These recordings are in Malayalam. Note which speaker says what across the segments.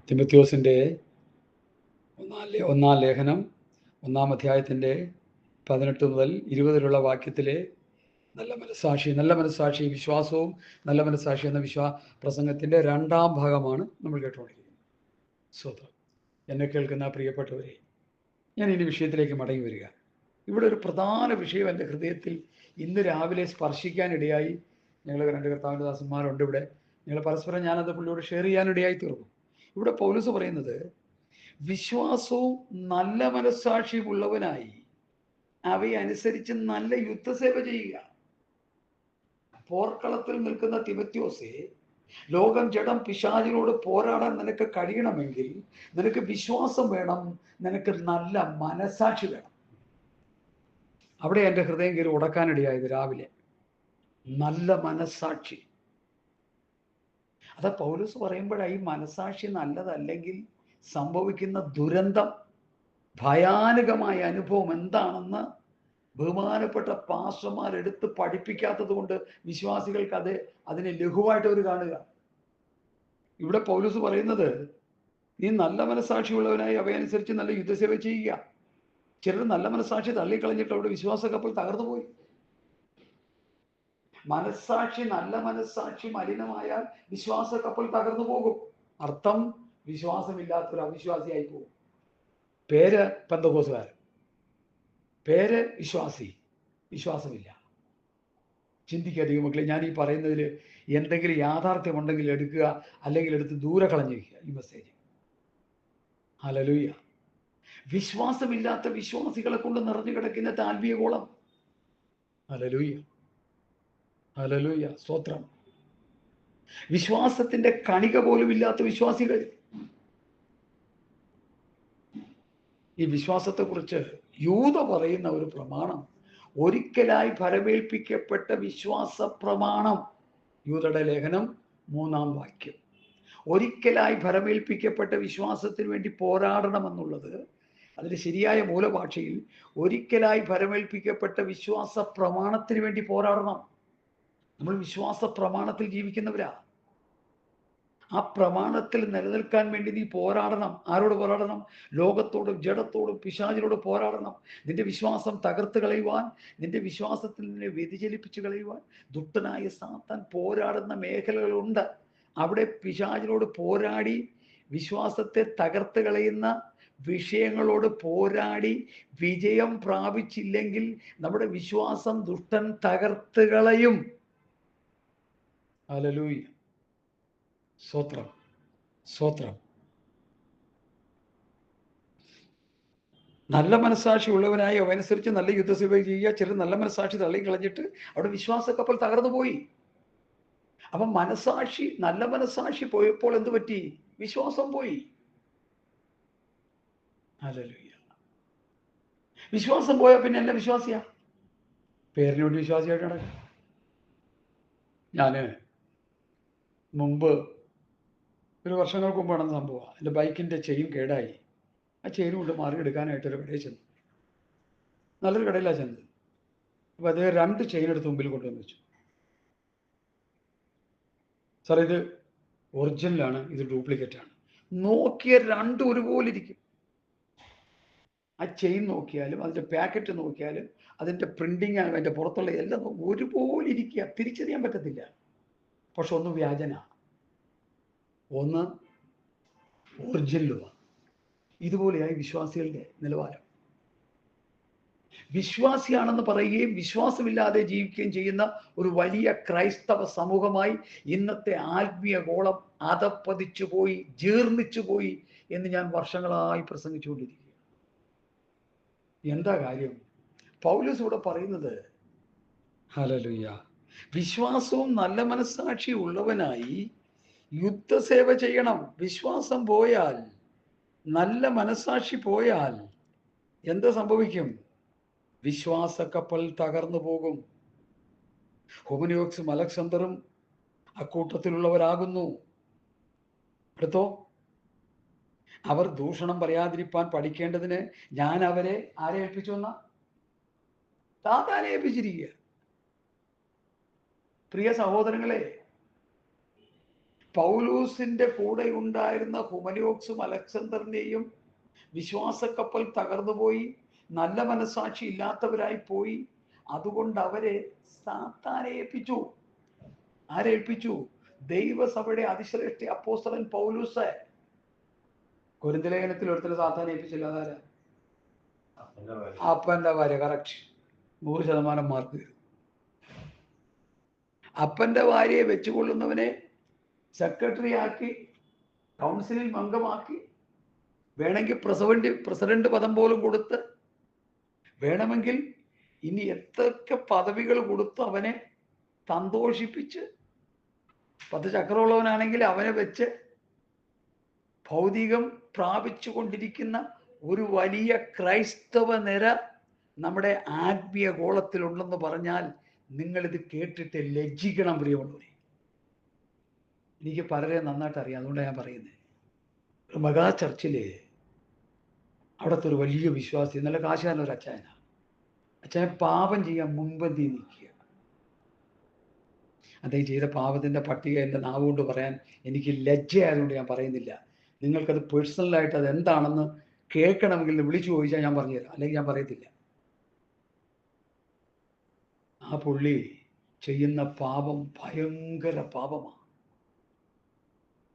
Speaker 1: തിമോഥെയോസിൻ്റെ ഒന്നാം ലേഖനം 1-ാം അധ്യായത്തിൻ്റെ 18 മുതൽ 20 വാക്യത്തിലെ നല്ല മനസ്സാക്ഷി വിശ്വാസവും നല്ല മനസ്സാക്ഷി എന്ന പ്രസംഗത്തിൻ്റെ 2-ാം ഭാഗമാണ് നമ്മൾ കേട്ടുകൊണ്ടിരിക്കുന്നത്. സ്വതന്ത്രം. എന്നെ കേൾക്കുന്ന പ്രിയപ്പെട്ടവരെ, ഞാൻ ഇനി വിഷയത്തിലേക്ക് മടങ്ങി വരിക. ഇവിടെ ഒരു പ്രധാന വിഷയം എൻ്റെ ഹൃദയത്തിൽ ഇന്ന് രാവിലെ സ്പർശിക്കാനിടയായി. ഞങ്ങൾ 2 കർത്താവിൻ്റെ ദാസന്മാരുണ്ട് ഇവിടെ. ഞങ്ങൾ പരസ്പരം ഞാനത് പുള്ളിയോട് ഷെയർ ചെയ്യാനിടയായി തീർന്നു. ഇവിടെ പൗലോസ് പറയുന്നത്, വിശ്വാസവും നല്ല മനസ്സാക്ഷിയുമുള്ളവനായി അവയെ അനുസരിച്ച് നല്ല യുദ്ധസേവ ചെയ്യുക. പോർക്കളത്തിൽ നിൽക്കുന്ന തിമോഥെയോസേ, ലോകം, ജഡം, പിശാചിനോട് പോരാടാൻ നിനക്ക് കഴിയണമെങ്കിൽ നിനക്ക് വിശ്വാസം വേണം, നിനക്ക് നല്ല മനസ്സാക്ഷി വേണം. അവിടെ എൻ്റെ ഹൃദയം കയറി ഉടക്കാനിടയായത് രാവിലെ. നല്ല മനസ്സാക്ഷി. അതാ പൗലോസ് പറയുമ്പോഴായി മനസ്സാക്ഷി നല്ലതല്ലെങ്കിൽ സംഭവിക്കുന്ന ദുരന്തം, ഭയാനകമായ അനുഭവം എന്താണെന്ന് ബഹുമാനപ്പെട്ട പാസ്റ്റർമാരെടുത്ത് പഠിപ്പിക്കാത്തത് കൊണ്ട് വിശ്വാസികൾക്ക് അതിനെ ലഘുവായിട്ട് അവർ കാണുക. ഇവിടെ പൗലോസ് പറയുന്നത്, നീ നല്ല മനസ്സാക്ഷിയുള്ളവനായി അവയനുസരിച്ച് നല്ല യുദ്ധസേവ ചെയ്യുക. ചിലർ നല്ല മനസ്സാക്ഷി തള്ളിക്കളഞ്ഞിട്ട് അവിടെ വിശ്വാസ കപ്പൽ തകർന്നു പോയി. നല്ല മനസ്സാക്ഷി മലിനമായാൽ വിശ്വാസ കപ്പൽ തകർന്നു പോകും. അർത്ഥം, വിശ്വാസമില്ലാത്തൊരു അവിശ്വാസിയായി പോകും. പേര് പെന്തക്കോസ്തുകാരൻ, പേര് വിശ്വാസി, വിശ്വാസമില്ല. ചിന്തിക്കാധികം മക്കളെ, ഞാൻ ഈ പറയുന്നതിൽ എന്തെങ്കിലും യാഥാർത്ഥ്യമുണ്ടെങ്കിൽ എടുക്കുക, അല്ലെങ്കിൽ എടുത്ത് ദൂരെ കളഞ്ഞിരിക്കുക ഈ മെസ്സേജ്. ഹല്ലേലൂയ. വിശ്വാസമില്ലാത്ത വിശ്വാസികളെ കൊണ്ട് നിറഞ്ഞു കിടക്കുന്ന ആത്മീയ ഗോളം. ഹല്ലേലൂയ, ഹല്ലേലൂയ, സ്തോത്രം. വിശ്വാസത്തിന്റെ കണിക പോലും ഇല്ലാത്ത വിശ്വാസികൾ. ഈ വിശ്വാസത്തെക്കുറിച്ച് യൂദ പറയുന്ന ഒരു പ്രമാണം, ഒരിക്കലായി ഫലമേൽപ്പിക്കപ്പെട്ട വിശ്വാസ പ്രമാണം. യൂദയുടെ ലേഖനം 3-ാം വാക്യം. ഒരിക്കലായി ഫലമേൽപ്പിക്കപ്പെട്ട വിശ്വാസത്തിന് വേണ്ടി പോരാടണമെന്നുള്ളത്, അതിന്റെ ശരിയായ മൂലഭാഷയിൽ ഒരിക്കലായി ഫലമേൽപ്പിക്കപ്പെട്ട വിശ്വാസ പ്രമാണത്തിന് വേണ്ടി പോരാടണം. നമ്മൾ വിശ്വാസ പ്രമാണത്തിൽ ജീവിക്കുന്നവരാ. ആ പ്രമാണത്തിൽ നിലനിൽക്കാൻ വേണ്ടി നീ പോരാടണം. ആരോട് പോരാടണം? ലോകത്തോടും ജഡത്തോടും പിശാചിനോട് പോരാടണം. നിന്റെ വിശ്വാസം തകർത്ത് കളയുവാൻ, നിന്റെ വിശ്വാസത്തിൽ നിന്നെ വ്യതിചലിപ്പിച്ചു കളയുവാൻ ദുഷ്ടനായ സാത്താൻ പോരാടുന്ന മേഖലകളുണ്ട്. അവിടെ പിശാചിനോട് പോരാടി വിശ്വാസത്തെ തകർത്ത് കളയുന്ന വിഷയങ്ങളോട് പോരാടി വിജയം പ്രാപിച്ചില്ലെങ്കിൽ നമ്മുടെ വിശ്വാസം ദുഷ്ടൻ തകർത്ത് കളയും. ഹല്ലേലൂയ, സ്തോത്രം, സ്തോത്രം. നല്ല മനസ്സാക്ഷി ഉള്ളവനായി അവനുസരിച്ച് നല്ല യുദ്ധസേവ ചെയ്യുക. ചിലർ നല്ല മനസ്സാക്ഷി തള്ളിക്കളഞ്ഞിട്ട് അവിടെ വിശ്വാസ കപ്പൽ തകർന്നു പോയി. അപ്പൊ നല്ല മനസ്സാക്ഷി പോയപ്പോൾ എന്ത് പറ്റി? വിശ്വാസം പോയി. ഹല്ലേലൂയ. വിശ്വാസം പോയാൽ പിന്നെ എന്നെ വിശ്വാസിയാ, പേരിന് വേണ്ടി വിശ്വാസിയായിട്ട് നടക്കും. ഞാന് മുമ്പ് ഒരു വർഷങ്ങൾക്ക് മുമ്പ് നടന്ന സംഭവം. എൻ്റെ ബൈക്കിൻ്റെ ചെയിൻ കേടായി. ആ ചെയിൻ കൊണ്ട് മാറിയെടുക്കാനായിട്ടൊരു കടയിൽ ചെന്നു. നല്ലൊരു കടയിലാണ് ചെന്നത്. അപ്പോൾ അദ്ദേഹം 2 ചെയിൻ എടുത്ത് മുമ്പിൽ കൊണ്ടുവന്ന് വെച്ചു. സാർ, ഇത് ഒറിജിനലാണ്, ഇത് ഡ്യൂപ്ലിക്കേറ്റ് ആണ്. നോക്കിയ 2 ഒരുപോലെ ഇരിക്കും. ആ ചെയിൻ നോക്കിയാലും അതിൻ്റെ പാക്കറ്റ് നോക്കിയാലും അതിൻ്റെ പ്രിന്റിങ്, അതിൻ്റെ പുറത്തുള്ള എല്ലാം ഒരുപോലെ ഇരിക്കുക, തിരിച്ചറിയാൻ പറ്റത്തില്ല. പക്ഷെ ഒന്ന് വ്യാജനാണ്, ഒന്ന് ഒറിജിനലുമാണ്. ഇതുപോലെയായി വിശ്വാസികളുടെ നിലവാരം. വിശ്വാസിയാണെന്ന് പറയുകയും വിശ്വാസമില്ലാതെ ജീവിക്കുകയും ചെയ്യുന്ന ഒരു വലിയ ക്രൈസ്തവ സമൂഹമായി ഇന്നത്തെ ആത്മീയ ഗോളം അധപ്പതിച്ചു പോയി, ജീർണിച്ചു പോയി എന്ന് ഞാൻ വർഷങ്ങളായി പ്രസംഗിച്ചുകൊണ്ടിരിക്കുക. എന്താ കാര്യം? പൗലോസ് ഇവിടെ പറയുന്നത്, ഹല്ലേലൂയ, വിശ്വാസവും നല്ല മനസ്സാക്ഷി ഉള്ളവനായി യുദ്ധസേവ ചെയ്യണം. വിശ്വാസം പോയാൽ, നല്ല മനസ്സാക്ഷി പോയാൽ എന്ത് സംഭവിക്കും? വിശ്വാസ കപ്പൽ തകർന്നു പോകും. ഹുമനിയോക്സും അലക്സാണ്ടറും അക്കൂട്ടത്തിലുള്ളവരാകുന്നു. എടുത്തോ. അവർ ദൂഷണം പറയാതിരിക്കാൻ പഠിക്കേണ്ടതിന് ഞാൻ അവരെ ആരെ ഏൽപ്പിച്ചു? എന്ന താത്താനെ ഏൽപ്പിച്ചിരിക്കുക. പ്രിയ സഹോദരങ്ങളെ, പൗലൂസിന്റെ കൂടെ ഉണ്ടായിരുന്ന ഹുമനോക്സും അലക്സാണ്ടറിനെയും വിശ്വാസക്കപ്പൽ തകർന്നുപോയി, നല്ല മനസ്സാക്ഷി ഇല്ലാത്തവരായി പോയി. അതുകൊണ്ട് അവരെ സാത്താനെ ഏൽപ്പിച്ചു. ആരേൽപ്പിച്ചു? ദൈവസഭയുടെ അതിശ്രേഷ്ഠ അപ്പോസ്തലൻ പൗലൂസ്. കൊരിന്ത്യ ലേഖനത്തിൽ ഒരുത്തരം സാത്താനെ ഏൽപ്പിച്ചില്ല. അതാരാ? അപ്പന്റെ ഭാര്യ. Correct, 100% mark. അപ്പന്റെ ഭാര്യയെ വെച്ചുകൊള്ളുന്നവനെ സെക്രട്ടറി ആക്കി, കൗൺസിലിൽ അംഗമാക്കി, വേണമെങ്കിൽ പ്രസിഡന്റ് പദം പോലും കൊടുത്ത്, വേണമെങ്കിൽ ഇനി എത്രയൊക്കെ പദവികൾ കൊടുത്ത് അവനെ സന്തോഷിപ്പിച്ച്, 10 ചക്രമുള്ളവനാണെങ്കിൽ അവനെ വെച്ച് ഭൗതികം പ്രാപിച്ചു കൊണ്ടിരിക്കുന്ന ഒരു വലിയ ക്രൈസ്തവ നിര നമ്മുടെ ആത്മീയ ഗോളത്തിലുണ്ടെന്ന് പറഞ്ഞാൽ നിങ്ങളിത് കേട്ടിട്ട് ലജ്ജിക്കണം പ്രിയമുള്ളവരെ. എനിക്ക് പലരെ നന്നായിട്ട് അറിയാം, അതുകൊണ്ടാണ് ഞാൻ പറയുന്നത്. ഒരു മെഗാ ചർച്ചില് അവിടുത്തെ ഒരു വലിയ വിശ്വാസി, നല്ല കാശുകാരൻ ഒരു അച്ചായനാണ്. അച്ചായൻ പാപം ചെയ്യാൻ മുൻപന്തി നിൽക്കുക. അദ്ദേഹം ചെയ്ത പാപത്തിന്റെ പട്ടിക എൻ്റെ നാവുകൊണ്ട് പറയാൻ എനിക്ക് ലജ്ജയായതുകൊണ്ട് ഞാൻ പറയുന്നില്ല. നിങ്ങൾക്കത് പേഴ്സണലായിട്ട് അത് എന്താണെന്ന് കേൾക്കണമെങ്കിൽ വിളിച്ചു ചോദിച്ചാൽ ഞാൻ പറഞ്ഞുതരാം, അല്ലെങ്കിൽ ഞാൻ പറയത്തില്ല. ആ പുള്ളി ചെയ്യുന്ന പാപം ഭയങ്കര പാപമാണ്.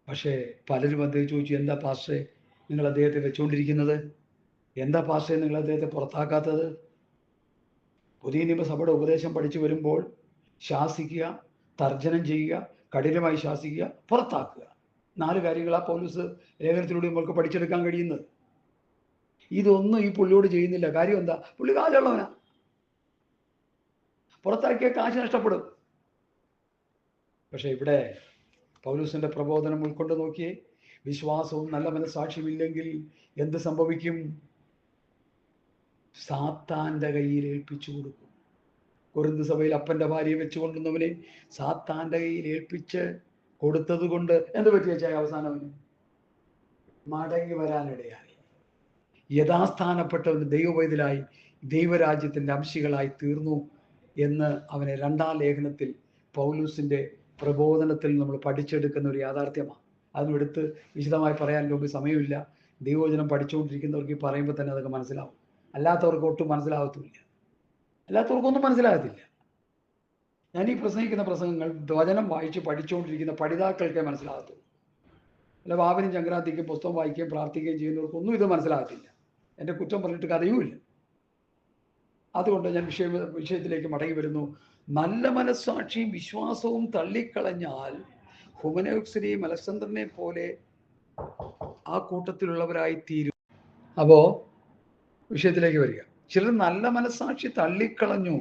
Speaker 1: പക്ഷേ പലരും അദ്ദേഹം ചോദിച്ചു, എന്താ പാസ്റ്ററെ നിങ്ങൾ അദ്ദേഹത്തെ വെച്ചുകൊണ്ടിരിക്കുന്നത്? എന്താ പാസ്റ്ററെ നിങ്ങൾ അദ്ദേഹത്തെ പുറത്താക്കാത്തത്? പുതിയ നിയമസഭയുടെ ഉപദേശം പഠിച്ചു വരുമ്പോൾ ശാസിക്കുക, തർജ്ജനം ചെയ്യുക, കഠിനമായി ശാസിക്കുക, പുറത്താക്കുക. 4 കാര്യങ്ങളാ പൗലോസ് ലേഖനത്തിലൂടെ നമ്മൾക്ക് പഠിച്ചെടുക്കാൻ കഴിയുന്നത്. ഇതൊന്നും ഈ പുള്ളിയോട് ചെയ്യുന്നില്ല. കാര്യം എന്താ? പുള്ളി കാശുള്ളവനാ. പുറത്താക്കിയ കാശ് നഷ്ടപ്പെടും. പക്ഷെ ഇവിടെ പൗലോസിന്റെ പ്രബോധനം ഉൾക്കൊണ്ട് നോക്കിയേ. വിശ്വാസവും നല്ല മനസ്സാക്ഷ്യമില്ലെങ്കിൽ എന്ത് സംഭവിക്കും? സാത്താന്റെ കയ്യിൽ ഏൽപ്പിച്ചു കൊടുക്കും. കൊരിന്ത് സഭയിൽ അപ്പന്റെ ഭാര്യയെ വെച്ചുകൊണ്ടുവന്നവനെ സാത്താന്റെ കയ്യിൽ ഏൽപ്പിച്ച് കൊടുത്തത് കൊണ്ട് എന്ത് പറ്റിയ അവസാനം അവന് മടങ്ങി വരാനിടയായി. യഥാസ്ഥാനപ്പെട്ടവന് ദൈവവൈതലായി ദൈവരാജ്യത്തിന്റെ അംശികളായി തീർന്നു എന്ന് അവനെ 2-ാം ലേഖനത്തിൽ പൗലൂസിന്റെ പ്രബോധനത്തിൽ നമ്മൾ പഠിച്ചെടുക്കുന്ന ഒരു യാഥാർത്ഥ്യമാണ്. അതും എടുത്ത് വിശദമായി പറയാൻ നമുക്ക് സമയമില്ല. ദൈവവചനം പഠിച്ചുകൊണ്ടിരിക്കുന്നവർക്ക് ഈ പറയുമ്പോൾ തന്നെ അതൊക്കെ മനസ്സിലാവും. അല്ലാത്തവർക്ക് ഒട്ടും മനസ്സിലാകത്തുമില്ല. അല്ലാത്തവർക്കൊന്നും മനസ്സിലാകത്തില്ല. ഞാൻ ഈ പ്രസംഗിക്കുന്ന പ്രസംഗങ്ങൾ വചനം വായിച്ച് പഠിച്ചുകൊണ്ടിരിക്കുന്ന പഠിതാക്കൾക്കേ മനസ്സിലാകത്തുള്ളൂ. അല്ല വാവിനും ചങ്കരാന്തിക്കും പുസ്തകം വായിക്കുകയും പ്രാർത്ഥിക്കുകയും ചെയ്യുന്നവർക്കൊന്നും ഇത് മനസ്സിലാകത്തില്ല. എൻ്റെ കുറ്റം പറഞ്ഞിട്ട് കഥയുമില്ല. അതുകൊണ്ട് ഞാൻ വിഷയത്തിലേക്ക് മടങ്ങി വരുന്നു. നല്ല മനസ്സാക്ഷിയും വിശ്വാസവും തള്ളിക്കളഞ്ഞാൽ ഹുമനോക്സിനെയും അലക്സാണ്ടറിനെ പോലെ ആ കൂട്ടത്തിലുള്ളവരായി തീരും. അപ്പോ വിഷയത്തിലേക്ക് വരിക. ചിലർ നല്ല മനസ്സാക്ഷി തള്ളിക്കളഞ്ഞു,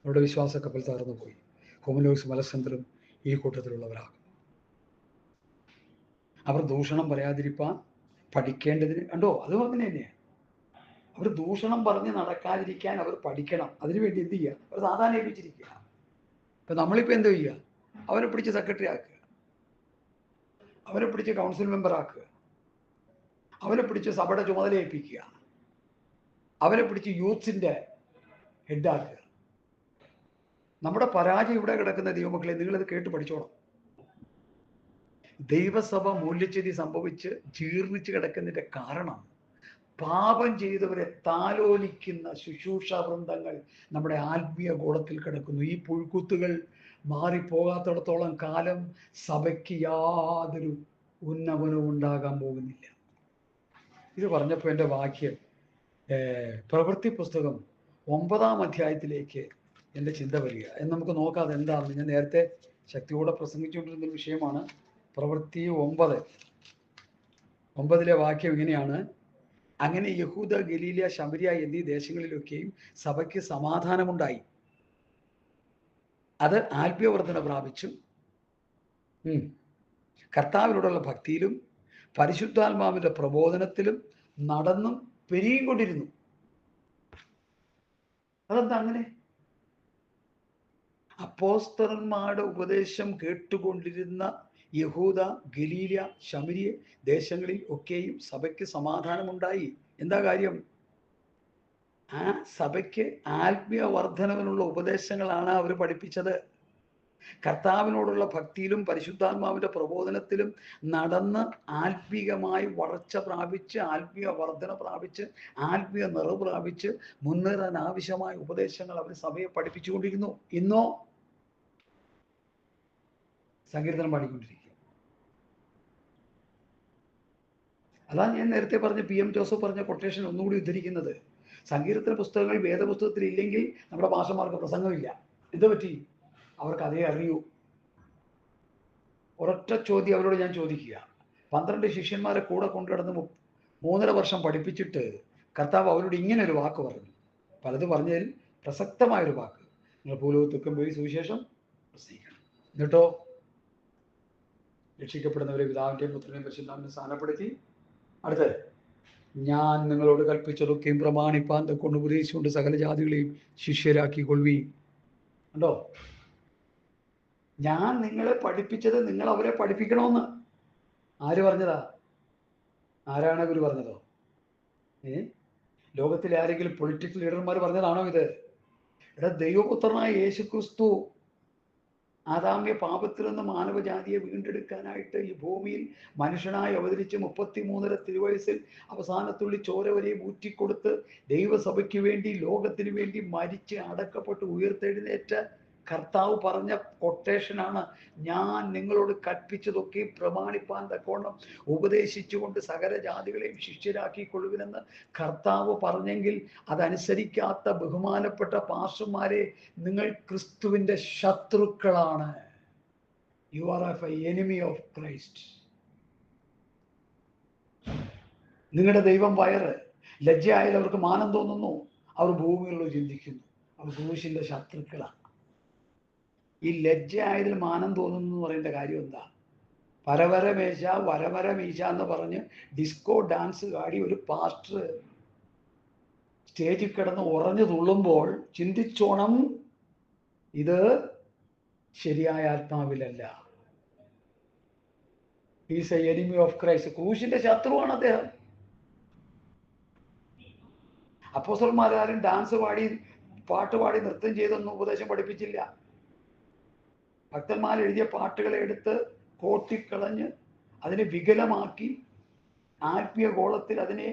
Speaker 1: അവരുടെ വിശ്വാസക്കപ്പൽ തകർന്നു പോയി. ഹുമനോക്സും അലക്സാണ്ടറും ഈ കൂട്ടത്തിലുള്ളവരാകും. അവർ ദൂഷണം പറയാതിരിപ്പാൻ പഠിക്കേണ്ടതിന് കണ്ടോ, അതും അങ്ങനെ തന്നെയാണ്. അവർ ദൂഷണം പറഞ്ഞ് നടക്കാതിരിക്കാൻ അവർ പഠിക്കണം. അതിനുവേണ്ടി എന്ത് ചെയ്യുക? അവർ സാധാരണ ഏൽപ്പിച്ചിരിക്കുക. ഇപ്പൊ നമ്മളിപ്പോ എന്ത് ചെയ്യുക? അവരെ പിടിച്ച് സെക്രട്ടറി ആക്കുക, അവരെ പിടിച്ച് കൗൺസിൽ മെമ്പർ ആക്കുക, അവരെ പിടിച്ച് സഭയുടെ ചുമതല ഏൽപ്പിക്കുക, അവരെ പിടിച്ച് യൂത്ത്സിന്റെ ഹെഡാക്കുക. നമ്മുടെ പരാജയം ഇവിടെ കിടക്കുന്ന ദൈവമക്കളെ, നിങ്ങളിത് കേട്ട് പഠിച്ചോണം. ദൈവസഭ മൂല്യച്യുതി സംഭവിച്ച് ജീർണിച്ച് കിടക്കുന്നതിന്റെ കാരണം പാപം ചെയ്തവരെ താലോലിക്കുന്ന ശുശ്രൂഷ വൃന്ദങ്ങൾ നമ്മുടെ ആത്മീയ ഗോളത്തിൽ കിടക്കുന്നു. ഈ പുഴുക്കുത്തുകൾ മാറിപ്പോകാത്തിടത്തോളം കാലം സഭയ്ക്ക് യാതൊരു ഉന്നമനവും ഉണ്ടാകാൻ പോകുന്നില്ല. ഇത് പറഞ്ഞപ്പോൾ എൻ്റെ വാക്യം പ്രവൃത്തി പുസ്തകം 9-ാം അധ്യായത്തിലേക്ക് എൻ്റെ ചിന്ത വരിക എന്ന് നമുക്ക് നോക്കാം. എന്താണെന്ന് ഞാൻ നേരത്തെ ശക്തിയോടെ പ്രസംഗിച്ചുകൊണ്ടിരുന്നൊരു വിഷയമാണ്. പ്രവൃത്തി 9-ലെ വാക്യം ഇങ്ങനെയാണ്: അങ്ങനെ യഹൂദ, ഗലീല, ശമരിയ എന്നീ ദേശങ്ങളിലൊക്കെയും സഭയ്ക്ക് സമാധാനമുണ്ടായി. അത് ആത്മീയവർദ്ധന പ്രാപിച്ചും കർത്താവിനോടുള്ള ഭക്തിയിലും പരിശുദ്ധാത്മാവിന്റെ പ്രബോധനത്തിലും നടന്നും പെരുകിയും കൊണ്ടിരുന്നു. അതെന്താ അങ്ങനെ? അപ്പോസ്തലന്മാരുടെ ഉപദേശം കേട്ടുകൊണ്ടിരുന്ന യഹൂദ, ഗലീല, ശമരിയ ദേശങ്ങളിൽ ഒക്കെയും സഭയ്ക്ക് സമാധാനമുണ്ടായി. എന്താ കാര്യം? ആ സഭയ്ക്ക് ആത്മീയ വർധനവിനുള്ള ഉപദേശങ്ങളാണ് അവർ പഠിപ്പിച്ചത്. കർത്താവിനോടുള്ള ഭക്തിയിലും പരിശുദ്ധാത്മാവിന്റെ പ്രബോധനത്തിലും നടന്ന് ആത്മീകമായി വളർച്ച പ്രാപിച്ച്, ആത്മീയ വർധന പ്രാപിച്ച്, ആത്മീയ നിറവ് പ്രാപിച്ച് മുന്നേറാൻ ആവശ്യമായ ഉപദേശങ്ങൾ അവർ സഭയെ പഠിപ്പിച്ചുകൊണ്ടിരുന്നു. ഇന്നോ സങ്കീർത്തനം പാടിക്കൊണ്ടിരിക്കുക. അതാണ് ഞാൻ നേരത്തെ പറഞ്ഞ PM ജോസഫ് പറഞ്ഞ കൊട്ടേഷൻ ഒന്നുകൂടി ഉദ്ധരിക്കുന്നത്. സങ്കീർത്തന പുസ്തകങ്ങൾ വേദപുസ്തകത്തിൽ ഇല്ലെങ്കിൽ നമ്മുടെ ഭാഷമാർക്ക് പ്രസംഗമില്ല. എന്ത് പറ്റി? അവർക്ക് അതേ അറിയൂ. ഒരൊറ്റ ചോദ്യം അവരോട് ഞാൻ ചോദിക്കുക. 12 ശിഷ്യന്മാരെ കൂടെ കൊണ്ടുനടന്ന് 3.5 വർഷം പഠിപ്പിച്ചിട്ട് കർത്താവ് അവരോട് ഇങ്ങനെ ഒരു വാക്ക് പറഞ്ഞു. പലത് പറഞ്ഞതിൽ പ്രസക്തമായൊരു വാക്ക്: നിങ്ങൾ ഭൂലോകത്തൊക്കെ പോയി സുവിശേഷം പ്രസംഗിക്കണം. എന്നിട്ടോ രക്ഷിക്കപ്പെടുന്നവരെ പിതാവിന്റെയും പുത്രനെയും പരിശുദ്ധാത്മാവിനെയും സ്ഥാനപ്പെടുത്തി. അടുത്ത്, ഞാൻ നിങ്ങളോട് കൽപ്പിച്ചതൊക്കെയും പ്രമാണിപ്പാൻ കൊണ്ട് ഉപദേശിച്ചുകൊണ്ട് സകല ജാതികളെയും ശിഷ്യരാക്കിക്കൊള്ളുവീൻ. കണ്ടോ? ഞാൻ നിങ്ങളെ പഠിപ്പിച്ചത് നിങ്ങൾ അവരെ പഠിപ്പിക്കണമെന്ന്. ആര് പറഞ്ഞതാ? ആരാണ് ഗുരു പറഞ്ഞതോ? ലോകത്തിലെ ആരെങ്കിലും പൊളിറ്റിക്കൽ ലീഡർമാർ പറഞ്ഞതാണോ ഇത്? ഇവിടെ ദൈവപുത്രനായ യേശുക്രിസ്തു ആദാമ്യ പാപത്തിൽ നിന്ന് മാനവജാതിയെ വീണ്ടെടുക്കാനായിട്ട് ഈ ഭൂമിയിൽ മനുഷ്യനായി അവതരിച്ച് 33.5 തിരുവയസ്സിൽ അവസാനത്തുള്ളി ചോര വരെയും ഊറ്റിക്കൊടുത്ത് ദൈവസഭയ്ക്ക് വേണ്ടി, ലോകത്തിന് വേണ്ടി മരിച്ച് അടക്കപ്പെട്ട് ഉയർത്തെഴുന്നേറ്റ കർത്താവ് പറഞ്ഞ കൊട്ടേഷനാണ്: ഞാൻ നിങ്ങളോട് കൽപ്പിച്ചതൊക്കെ പ്രമാണിപ്പാൻ തക്കോണം ഉപദേശിച്ചുകൊണ്ട് സകല ജാതികളെയും ശിഷ്യരാക്കിക്കൊള്ളുവിനെന്ന് കർത്താവ് പറഞ്ഞെങ്കിൽ അതനുസരിക്കാത്ത ബഹുമാനപ്പെട്ട പാസ്റ്റർമാരെ, നിങ്ങൾ ക്രിസ്തുവിന്റെ ശത്രുക്കളാണ്. You are a enemy of Christ. നിങ്ങളുടെ ദൈവം വയറ്. ലജ്ജയായാൽ അവർക്ക് മാനം തോന്നുന്നു. അവർ ഭൂമിയിലുള്ള ചിന്തിക്കുന്നു. അവർ ക്രൂശിന്റെ ശത്രുക്കളാണ്. ഈ ലജ്ജയായതിൽ മാനം തോന്നുന്നു എന്ന് പറയേണ്ട കാര്യം എന്താ? പരവരമേശ വരവരമീശ എന്ന് പറഞ്ഞ് ഡിസ്കോ ഡാൻസ് കാടി ഒരു പാസ്റ്റർ സ്റ്റേജിൽ കിടന്ന് ഉറഞ്ഞു തുള്ളുമ്പോൾ ചിന്തിച്ചോണം, ഇത് ശരിയായ ആത്മാവിലല്ല. Is a enemy of Christ. ക്രൂശിന്റെ ശത്രുവാണ് അദ്ദേഹം. അപ്പോസ്തലന്മാരാരും ഡാൻസ് പാടി, പാട്ടുപാടി, നൃത്തം ചെയ്തൊന്നും ഉപദേശം പഠിപ്പിച്ചില്ല. ഭക്തന്മാർ എഴുതിയ പാട്ടുകളെ എടുത്ത് കോട്ടിക്കളഞ്ഞ് അതിനെ വികലമാക്കി ആത്മീയ ഗോളത്തിൽ അതിനെ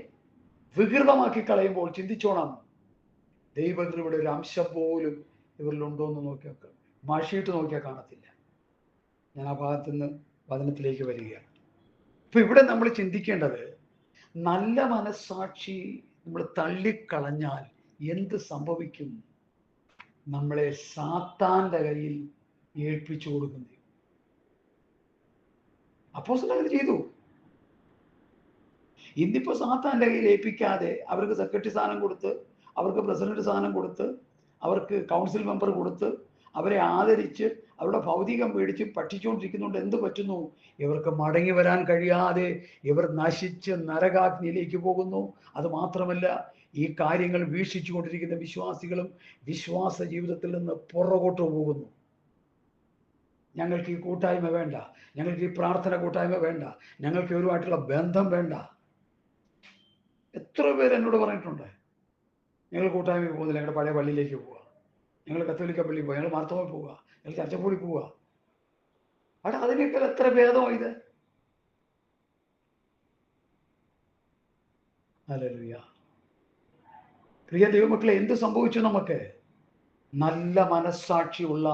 Speaker 1: വികൃതമാക്കി കളയുമ്പോൾ ചിന്തിച്ചോണം, ദൈവകൃപയുടെ ഒരു അംശം പോലും ഇവരിലുണ്ടോ എന്ന് നോക്കിയാൽ, മഷിയിട്ട് നോക്കിയാൽ കാണത്തില്ല. ഞാൻ ആ ഭാഗത്തു നിന്ന് വചനത്തിലേക്ക് വരികയാണ്. ഇപ്പൊ ഇവിടെ നമ്മൾ ചിന്തിക്കേണ്ടത്, നല്ല മനസ്സാക്ഷി നമ്മൾ തള്ളിക്കളഞ്ഞാൽ എന്ത് സംഭവിക്കും? നമ്മളെ സാത്താന്റെ കയ്യിൽ ഏൽപ്പിച്ചു കൊടുക്കുന്നു. അപ്പോസ്തലന്മാർ ചെയ്തു. ഇന്നിപ്പോ സാത്താന്റെ കയ്യിൽ ഏൽപ്പിക്കാതെ അവർക്ക് സെക്രട്ടറി സ്ഥാനം കൊടുത്ത്, അവർക്ക് പ്രസിഡന്റ് സ്ഥാനം കൊടുത്ത്, അവർക്ക് കൗൺസിൽ മെമ്പർ കൊടുത്ത്, അവരെ ആദരിച്ച് അവരുടെ ഭൗതികം മേടിച്ച് പഠിച്ചുകൊണ്ടിരിക്കുന്നുണ്ട്. എന്ത് പറ്റുന്നു? ഇവർക്ക് മടങ്ങി വരാൻ കഴിയാതെ ഇവർ നശിച്ച് നരകാഗ്നിയിലേക്ക് പോകുന്നു. അത് മാത്രമല്ല, ഈ കാര്യങ്ങൾ വീക്ഷിച്ചു കൊണ്ടിരിക്കുന്ന വിശ്വാസികളും വിശ്വാസ ജീവിതത്തിൽ നിന്ന് പുറകോട്ട് പോകുന്നു. ഞങ്ങൾക്ക് ഈ കൂട്ടായ്മ വേണ്ട, ഞങ്ങൾക്ക് ഈ പ്രാർത്ഥന കൂട്ടായ്മ വേണ്ട, ഞങ്ങൾക്ക് ഇവരുമായിട്ടുള്ള ബന്ധം വേണ്ട. എത്ര പേര് എന്നോട് പറഞ്ഞിട്ടുണ്ട്, ഞങ്ങൾ കൂട്ടായ്മയ്ക്ക് പോകുന്നില്ല, ഞങ്ങളുടെ പഴയ പള്ളിയിലേക്ക് പോവുക, ഞങ്ങൾ കത്തോലിക്ക പള്ളിയിൽ പോവുക, ഞങ്ങൾ മാർത്തോമയിൽ പോവുക, ഞങ്ങൾ ചർച്ചപ്പൂടി പോവുക. അവിടെ അതിനേക്കാൾ എത്ര ഭേദമാണ് ഇത്. ഹല്ലേലൂയ. പ്രിയ ദൈവമക്കളെ, എന്ത് സംഭവിച്ചു? നമുക്ക് നല്ല മനസ്സാക്ഷിയുള്ള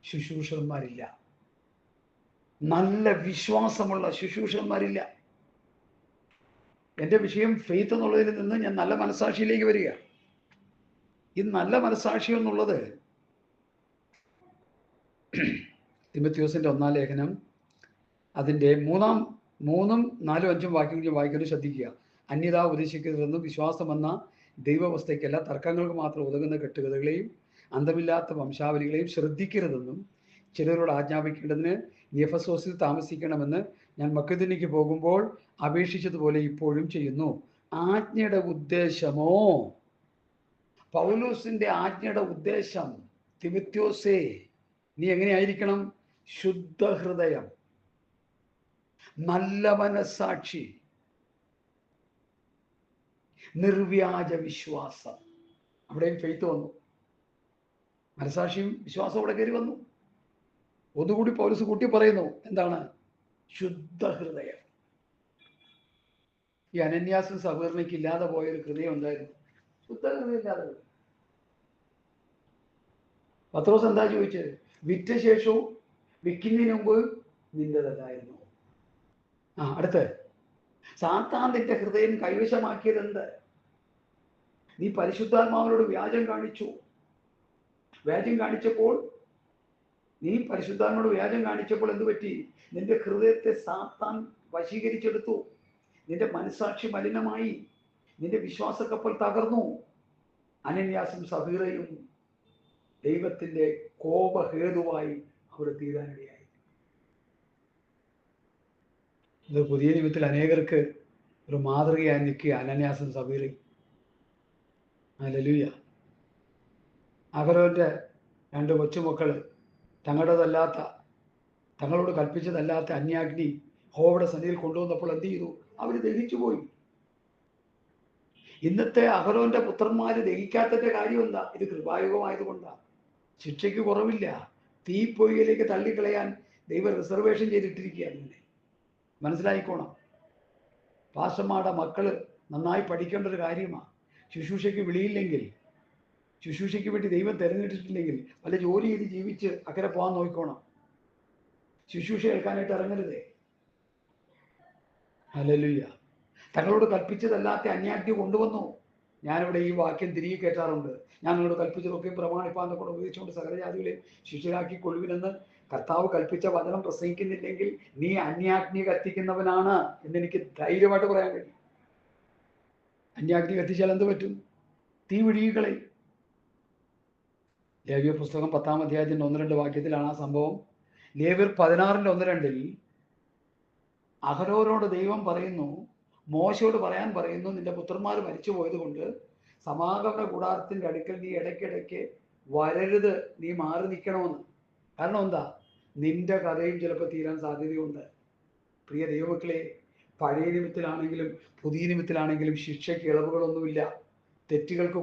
Speaker 1: ശുശ്രൂഷകന്മാരില്ല, നല്ല വിശ്വാസമുള്ള ശുശ്രൂഷകന്മാരില്ല. എൻ്റെ വിഷയം ഫെയ്ത്ത് എന്നുള്ളതിൽ നിന്ന് ഞാൻ നല്ല മനസ്സാക്ഷിയിലേക്ക് വരിക. ഈ നല്ല മനസ്സാക്ഷി എന്നുള്ളത് തിമോഥെയോസിന്റെ 1-ാം ലേഖനം അതിൻ്റെ 3-ും 4-ും 5-ും വാക്യങ്ങൾ വായിക്കുന്നത് ശ്രദ്ധിക്കുക. അന്യത ഉപദേശിക്കരുതെന്നും വിശ്വാസമെന്ന ദൈവവസ്ഥയ്ക്കല്ല, തർക്കങ്ങൾക്ക് മാത്രം ഉതകുന്ന കെട്ടുകഥകളെയും അന്തമില്ലാത്ത വംശാവലികളെയും ശ്രദ്ധിക്കരുതെന്നും ചിലരോട് ആജ്ഞാപിക്കേണ്ടതിന് എഫെസോസിൽ താമസിക്കണമെന്ന് ഞാൻ മക്കെദോന്യയ്ക്ക് പോകുമ്പോൾ അപേക്ഷിച്ചതുപോലെ ഇപ്പോഴും ചെയ്യുന്നു. ആജ്ഞയുടെ ഉദ്ദേശമോ, പൗലോസിന്റെ ആജ്ഞയുടെ ഉദ്ദേശം, തിമോഥെയോസേ നീ എങ്ങനെയായിരിക്കണം? ശുദ്ധ ഹൃദയം, നല്ല മനസ്സാക്ഷി, നിർവ്യാജ വിശ്വാസം. അവിടെയും ഫെയ്ത്ത് വന്നു, മനസ്സാക്ഷിയും വിശ്വാസവും അവിടെ കയറി വന്നു. ഒന്നുകൂടി പൗലോസ് കൂട്ടി പറയുന്നു, എന്താണ്? ശുദ്ധ ഹൃദയം. ഈ അനന്യാസും സഹോദരനയ്ക്ക് ഇല്ലാതെ പോയൊരു ഹൃദയം ഉണ്ടായിരുന്നു, ശുദ്ധ ഹൃദയം ഇല്ലാതെ. പത്രോസ് എന്താ ചോദിച്ചത്? വിറ്റ ശേഷവും വിൽക്കുന്നതിന് മുമ്പ് നിന്റേതല്ലായിരുന്നു. അടുത്ത്, സാത്താൻ നിന്റെ ഹൃദയം കൈവശമാക്കിയത് എന്ത്? നീ പരിശുദ്ധാത്മാവിനോട് വ്യാജം കാണിച്ചു. വ്യാജം കാണിച്ചപ്പോൾ എന്ത് പറ്റി? നിന്റെ ഹൃദയത്തെ സാത്താൻ വശീകരിച്ചെടുത്തു. നിന്റെ മനസ്സാക്ഷി മലിനമായി. നിന്റെ വിശ്വാസ കപ്പൽ തകർന്നു. അനന്യാസും സഫീറയും ദൈവത്തിന്റെ കോപഹേതുവായി അവിടെ തീരാനിടയായി. ഇത് പുതിയ നിയമത്തിൽ അനേകർക്ക് ഒരു മാതൃകയായി നിൽക്കുക അനന്യാസും സഫീറയും. ഹല്ലേലൂയ. അഹരോന്റെ 2 കൊച്ചുമക്കള് തങ്ങളോട് കൽപ്പിച്ചതല്ലാത്ത അന്യാഗ്നി യഹോവയുടെ സന്നിധിയിൽ കൊണ്ടുവന്നപ്പോൾ എന്ത് ചെയ്തു? അവർ ദഹിച്ചു പോയി. ഇന്നത്തെ അഹരോന്റെ പുത്രന്മാര് ദഹിക്കാത്തതിന്റെ കാര്യം എന്താ? ഇത് കൃപായുഗമായതുകൊണ്ടാണ്. ശിക്ഷയ്ക്ക് കുറവില്ല. തീപ്പൊയ്യിലേക്ക് തള്ളിക്കളയാൻ ദൈവം റിസർവേഷൻ ചെയ്തിട്ടിരിക്കുകയാണ്. മനസ്സിലായിക്കോണം. പാസ്റ്റർമാരുടെ മക്കള് നന്നായി പഠിക്കേണ്ട ഒരു കാര്യമാണ്. ശുശ്രൂഷയ്ക്ക് വിളിയില്ലെങ്കിൽ, ശുശ്രൂഷയ്ക്ക് വേണ്ടി ദൈവം തിരഞ്ഞെടുത്തിട്ടില്ലെങ്കിൽ വല്ല ജോലി ചെയ്ത് ജീവിച്ച് അക്കരെ പോകാൻ നോക്കിക്കോണം. ശുശ്രൂഷ കേൾക്കാനായിട്ട് ഇറങ്ങരുതേ. ഹല്ലേലൂയ. തങ്ങളോട് കൽപ്പിച്ചതല്ലാത്ത അന്യാജ്ഞ കൊണ്ടുവന്നു. ഞാനിവിടെ ഈ വാക്യം തിരികെ കേട്ടാറുണ്ട്. ഞാൻ നിങ്ങളോട് കൽപ്പിച്ചതൊക്കെ പ്രമാണിപ്പാൻ കൂടെ ഉപയോഗിച്ചുകൊണ്ട് സകലജാതികളെ ശിഷ്യരാക്കി കൊള്ളുവിനെന്ന് കർത്താവ് കൽപ്പിച്ച വചനം പ്രസംഗിക്കുന്നില്ലെങ്കിൽ നീ അന്യാഗ്നി കത്തിക്കുന്നവനാണ് എന്നെനിക്ക് ധൈര്യമായിട്ട് പറയാൻ കഴിയും. അന്യാഗ്നി കത്തിച്ചാൽ എന്ത് പറ്റും? തീ വിഴുകികളെ. ലേവ്യ പുസ്തകം 10-ാം അധ്യായത്തിന്റെ 1-2 വാക്യത്തിലാണ് ആ സംഭവം. ലേവ്യർ 16-1-2 അഹരോനോട് ദൈവം പറയുന്നു, മോശയോട് പറയാൻ പറയുന്നു, നിന്റെ പുത്രന്മാർ മരിച്ചു പോയത് കൊണ്ട് സമാഗമന കൂടാരത്തിന്റെ അടുക്കൽ നീ ഇടയ്ക്കിടയ്ക്ക് വരരുത്, നീ മാറി നിൽക്കണമെന്ന്. കാരണം എന്താ? നിന്റെ കഥയും ചിലപ്പോൾ തീരാൻ സാധ്യതയുണ്ട്. പ്രിയ ദൈവമക്കളെ, പഴയ നിയമത്തിലാണെങ്കിലും പുതിയ നിയമത്തിലാണെങ്കിലും ശിക്ഷയ്ക്ക് ഇളവുകളൊന്നുമില്ല. തെറ്റുകൾക്ക്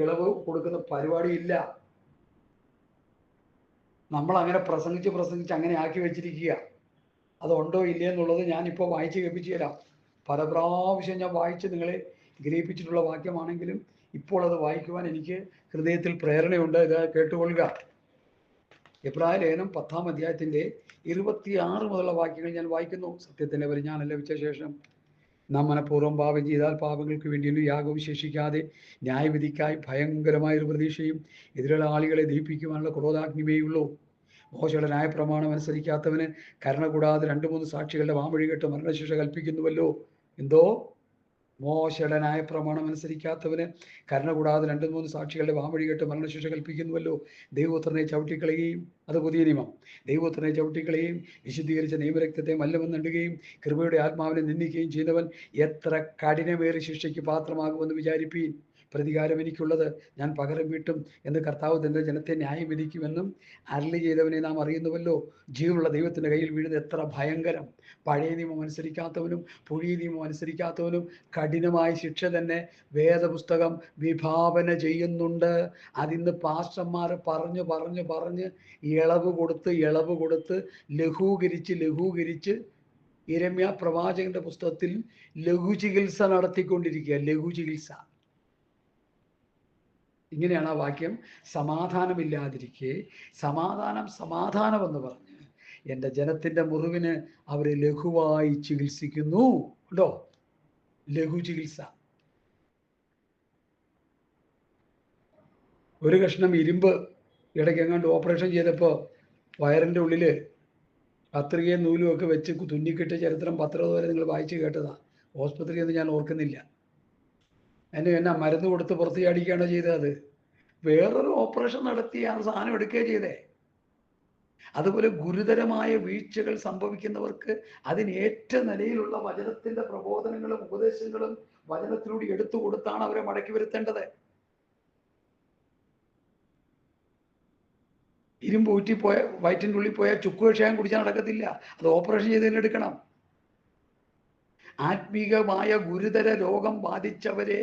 Speaker 1: ഇളവ് കൊടുക്കുന്ന പരിപാടിയില്ല. നമ്മൾ അങ്ങനെ പ്രസംഗിച്ച് അങ്ങനെ ആക്കി വെച്ചിരിക്കുക. അതുണ്ടോ ഇല്ലേ എന്നുള്ളത് ഞാനിപ്പോൾ വായിച്ച് കേൾപ്പിച്ചു തരാം. പല പ്രാവശ്യം ഞാൻ വായിച്ച് നിങ്ങളെ ഗ്രഹിപ്പിച്ചിട്ടുള്ള വാക്യമാണെങ്കിലും ഇപ്പോൾ അത് വായിക്കുവാൻ എനിക്ക് ഹൃദയത്തിൽ പ്രേരണയുണ്ട്. ഇത് കേട്ടുകൊള്ളുക. എബ്രായ ലേഖനം 10-ാം അധ്യായത്തിന്റെ 26 മുതലുള്ള വാക്യങ്ങൾ ഞാൻ വായിക്കുന്നു. സത്യത്തിന്റെ പരിജ്ഞാനം ലഭിച്ച ശേഷം നാം മനഃപൂർവ്വം പാപം ചെയ്താൽ പാപങ്ങൾക്ക് വേണ്ടിയൊന്നും യാഗവും ശേഷിക്കാതെ ന്യായവിധിക്കായി ഭയങ്കരമായൊരു പ്രതീക്ഷയും എതിരുള്ള ആളുകളെ ദഹിപ്പിക്കുവാനുള്ള ക്രോധാഗ്നിമേയുള്ളൂ. മോശയുടെ ന്യായപ്രമാണം അനുസരിക്കാത്തവന് കരുണ കൂടാതെ 2-3 സാക്ഷികളുടെ വാമൊഴി കേട്ട് മരണശിക്ഷ കൽപ്പിക്കുന്നുവല്ലോ. എന്തോ? മോശയുടെ ന്യായപ്രമാണം അനുസരിക്കാത്തവന് കരുണ കൂടാതെ 2-3 സാക്ഷികളുടെ വാമൊഴി കേട്ട് മരണശിക്ഷ കൽപ്പിക്കുന്നുവല്ലോ. ദൈവപുത്രനെ ചവിട്ടിക്കളയുകയും, അത് പുതിയ നിയമം, ദൈവപുത്രനെ ചവിട്ടിക്കളയുകയും വിശുദ്ധീകരിച്ച നിയമരക്തത്തെ മല്ലമെന്നിടുകയും കൃപയുടെ ആത്മാവിനെ നിന്ദിക്കുകയും ചെയ്തവൻ എത്ര കഠിനമേറിയ ശിക്ഷയ്ക്ക് പാത്രമാകുമെന്ന് വിചാരിപ്പീൻ. പ്രതികാരം എനിക്കുള്ളത്, ഞാൻ പകരം വീട്ടും എന്ന് കർത്താവ് തന്റെ ജനത്തെ ന്യായം വിധിക്കുമെന്നും അരുളി ചെയ്തവനെ നാം അറിയുന്നുവല്ലോ. ജീവനുള്ള ദൈവത്തിന്റെ കയ്യിൽ വീഴുന്നത് എത്ര ഭയങ്കരം! പഴയ നിയമം അനുസരിക്കാത്തവനും പുതിയ നിയമം അനുസരിക്കാത്തവനും കഠിനമായ ശിക്ഷ തന്നെ വേദപുസ്തകം വിഭാവന ചെയ്യുന്നുണ്ട്. അതിന്ന് പാസ്റ്റർമാർ പറഞ്ഞ് ഇളവ് കൊടുത്ത് ലഘൂകരിച്ച് യിരെമ്യാ പ്രവാചകന്റെ പുസ്തകത്തിൽ ലഘുചികിത്സ നടത്തിക്കൊണ്ടിരിക്കുക. ലഘുചികിത്സ. ഇങ്ങനെയാണ് ആ വാക്യം. സമാധാനമില്ലാതിരിക്കെ സമാധാനം എന്ന് പറഞ്ഞ് എൻ്റെ ജനത്തിൻ്റെ മുറിവിന് അവരെ ലഘുവായി ചികിത്സിക്കുന്നു. ഉണ്ടോ? ലഘു ചികിത്സ. ഒരു കഷ്ണം ഇരുമ്പ് ഇടയ്ക്ക് എങ്ങാണ്ട് ഓപ്പറേഷൻ ചെയ്തപ്പോൾ വയറിൻ്റെ ഉള്ളിൽ കത്രികയും നൂലും ഒക്കെ വെച്ച് തുന്നിക്കിട്ട ചരിത്രം പത്രം വരെ നിങ്ങൾ വായിച്ച് കേട്ടതാ. ഹോസ്പിറ്റലിൽ ഞാൻ ഓർക്കുന്നില്ല. എന്നാ മരുന്ന് കൊടുത്ത് പുറത്ത് ചാടിക്കുകയാണോ ചെയ്തത്? വേറൊരു ഓപ്പറേഷൻ നടത്തി ആ സാധനം എടുക്കുകയാണ് ചെയ്തേ. അതുപോലെ ഗുരുതരമായ വീഴ്ചകൾ സംഭവിക്കുന്നവർക്ക് അതിനേറ്റ നിലയിലുള്ള വചനത്തിന്റെ പ്രബോധനങ്ങളും ഉപദേശങ്ങളും വചനത്തിലൂടെ എടുത്തു കൊടുത്താണ് അവരെ മടക്കി വരുത്തേണ്ടത്. ഇരുമ്പ് ഊറ്റിപ്പോയ വയറ്റിൻ്റെ ഉള്ളിൽ പോയാൽ ചുക്ക് കഷായം കുടിച്ചാൽ നടക്കത്തില്ല. അത് ഓപ്പറേഷൻ ചെയ്ത് തന്നെ എടുക്കണം. ആത്മീകമായ ഗുരുതര രോഗം ബാധിച്ചവരെ